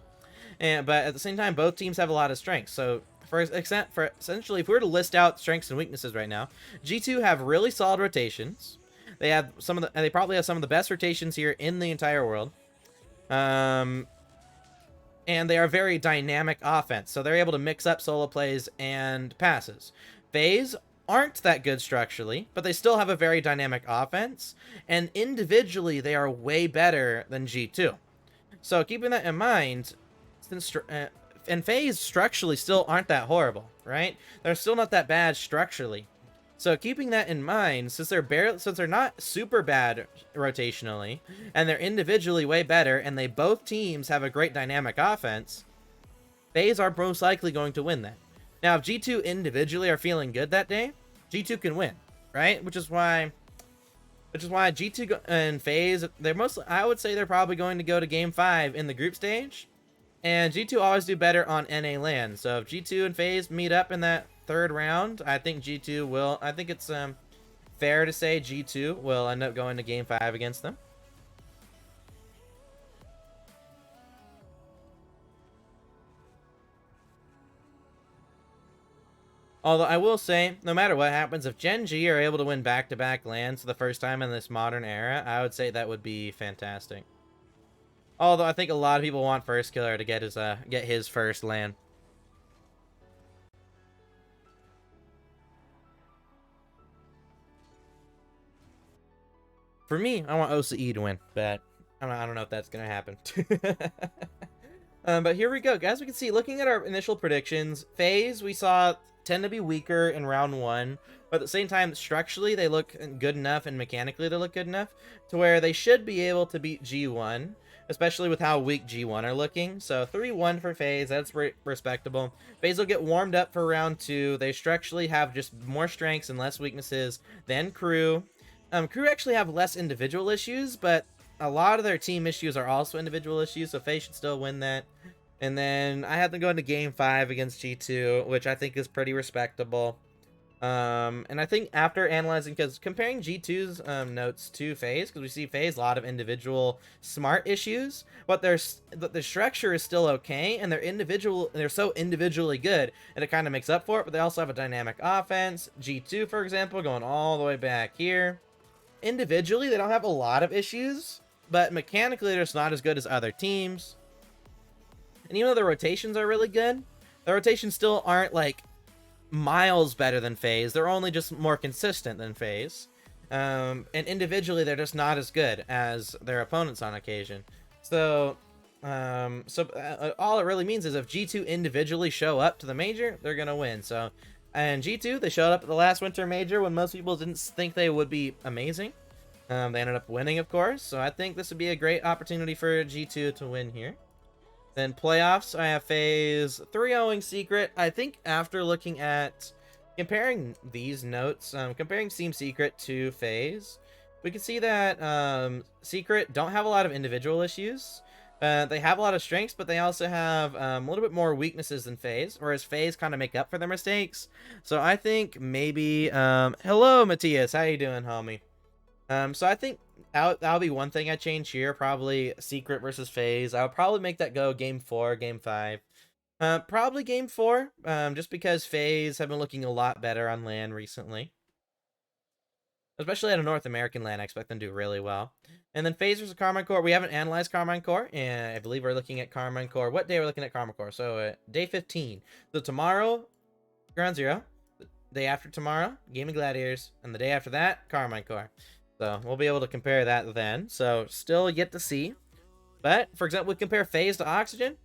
But at the same time, both teams have a lot of strengths. So essentially, if we were to list out strengths and weaknesses right now, G2 have really solid rotations. They have they probably have some of the best rotations here in the entire world. And they are very dynamic offense, so they're able to mix up solo plays and passes. FaZe aren't that good structurally, but they still have a very dynamic offense, and individually they are way better than G2. So keeping that in mind, and FaZe structurally still aren't that horrible, right? They're still not that bad structurally. So keeping that in mind, since they're not super bad rotationally, and they're individually way better, and both teams have a great dynamic offense, FaZe are most likely going to win that. Now, if G2 individually are feeling good that day, G2 can win, right? Which is why G2 and FaZe, I would say they're probably going to go to Game 5 in the group stage, and G2 always do better on NA LAN. So if G2 and FaZe meet up in that third round, I think G2 will. I think it's fair to say G2 will end up going to Game 5 against them. Although I will say, no matter what happens, if Gen G are able to win back-to-back LANs for the first time in this modern era, I would say that would be fantastic. Although I think a lot of people want First Killer to get his first LAN. For me, I want OCE to win, but I don't know if that's going to happen. But here we go, guys. We can see, looking at our initial predictions, FaZe, we saw, tend to be weaker in round 1, but at the same time, structurally, they look good enough, and mechanically, they look good enough, to where they should be able to beat G1. especially with how weak G1 are looking. So 3-1 for FaZe, that's respectable. FaZe will get warmed up for round 2. They structurally have just more strengths and less weaknesses than Crew. Crew actually have less individual issues, but a lot of their team issues are also individual issues, so FaZe should still win that. And then I had them go into Game 5 against G2, which I think is pretty respectable. And I think after analyzing, because comparing G2's notes to FaZe, because we see FaZe a lot of individual smart issues, but their structure is still okay, and they're so individually good, and it kind of makes up for it. But they also have a dynamic offense. G2, for example, going all the way back here. Individually, they don't have a lot of issues, but mechanically, they're just not as good as other teams. And even though the rotations are really good, the rotations still aren't like miles better than FaZe. They're only just more consistent than FaZe. And individually, they're just not as good as their opponents on occasion. So, all it really means is if G2 individually show up to the major, they're gonna win. So, and G2, they showed up at the last winter major when most people didn't think they would be amazing. They ended up winning, of course. So I think this would be a great opportunity for G2 to win here. Then playoffs, I have FaZe 3-0ing Secret. I think after looking at comparing these notes, comparing Team Secret to FaZe, we can see that Secret don't have a lot of individual issues. They have a lot of strengths, but they also have a little bit more weaknesses than FaZe, whereas FaZe kind of make up for their mistakes. So I think maybe, hello, Matthias, how you doing, homie? So I think that'll be one thing I change here, probably Secret versus FaZe. I'll probably make that go Game 4, Game 5. Probably Game 4, just because FaZe have been looking a lot better on LAN recently. Especially at a North American LAN, I expect them to do really well. And then FaZe versus Carmine Core. We haven't analyzed Carmine Core, and I believe we're looking at Carmine Core. What day are we looking at Carmine Core? So, day 15. So tomorrow, Ground Zero. The day after tomorrow, Game of Gladiators. And the day after that, Carmine Core. So, we'll be able to compare that then. So, still yet to see. But, for example, we compare FaZe to Oxygen.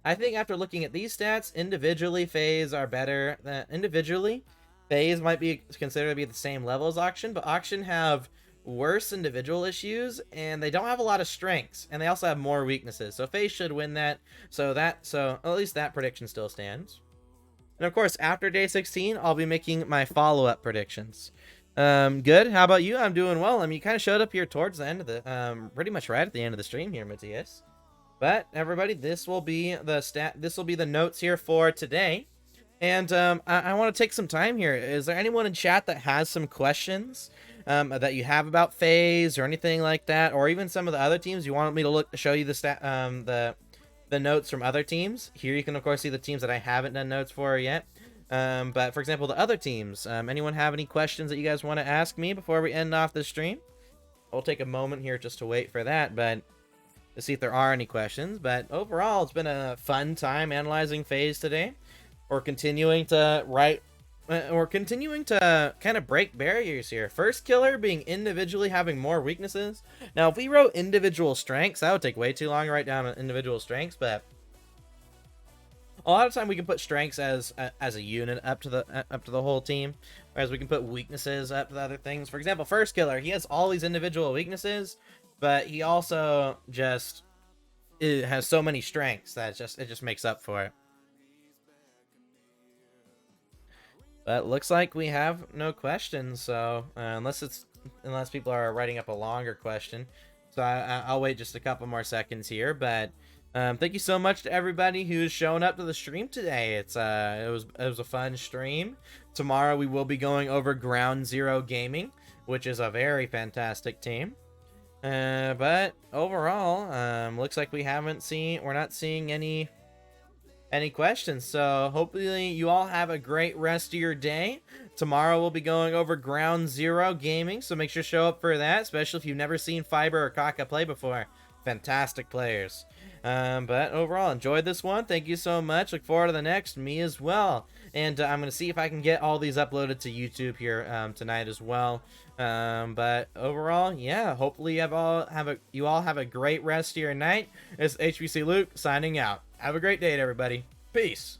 I think after looking at these stats, individually, FaZe are better. Individually, FaZe might be considered to be the same level as Oxygen, but Oxygen have worse individual issues, and they don't have a lot of strengths, and they also have more weaknesses. So FaZe should win that. So at least that prediction still stands. And of course, after day 16, I'll be making my follow-up predictions. Good. How about you? I'm doing well. I mean, you kind of showed up here towards the end of the, pretty much right at the end of the stream here, Matthias. But everybody, this will be the notes here for today. And I want to take some time here. Is there anyone in chat that has some questions that you have about FaZe or anything like that, or even some of the other teams you want me to show you the notes from other teams? Here you can of course see the teams that I haven't done notes for yet. But for example, the other teams. Anyone have any questions that you guys want to ask me before we end off the stream? I'll take a moment here just to wait for that, but to see if there are any questions. But overall, it's been a fun time analyzing FaZe today. We're continuing to kind of break barriers here. First killer being individually having more weaknesses. Now, if we wrote individual strengths, that would take way too long to write down individual strengths, but a lot of time we can put strengths as a unit up to the whole team, whereas we can put weaknesses up to the other things. For example, first killer, he has all these individual weaknesses, but he also just has so many strengths that it just makes up for it. But looks like we have no questions, so unless people are writing up a longer question, so I'll wait just a couple more seconds here. But thank you so much to everybody who's shown up to the stream today. It was a fun stream. Tomorrow we will be going over Ground Zero Gaming, which is a very fantastic team. But overall, looks like we're not seeing any questions. So hopefully you all have a great rest of your day. Tomorrow we'll be going over Ground Zero Gaming, so make sure to show up for that, especially if you've never seen Fiber or Kaka play before. Fantastic players. But overall, enjoyed this one. Thank you so much. Look forward to the next. Me as well. And I'm going to see if I can get all these uploaded to YouTube here tonight as well. But overall, yeah, hopefully you all have a great rest of your night. It's HVCLuc signing out. Have a great day, everybody. Peace.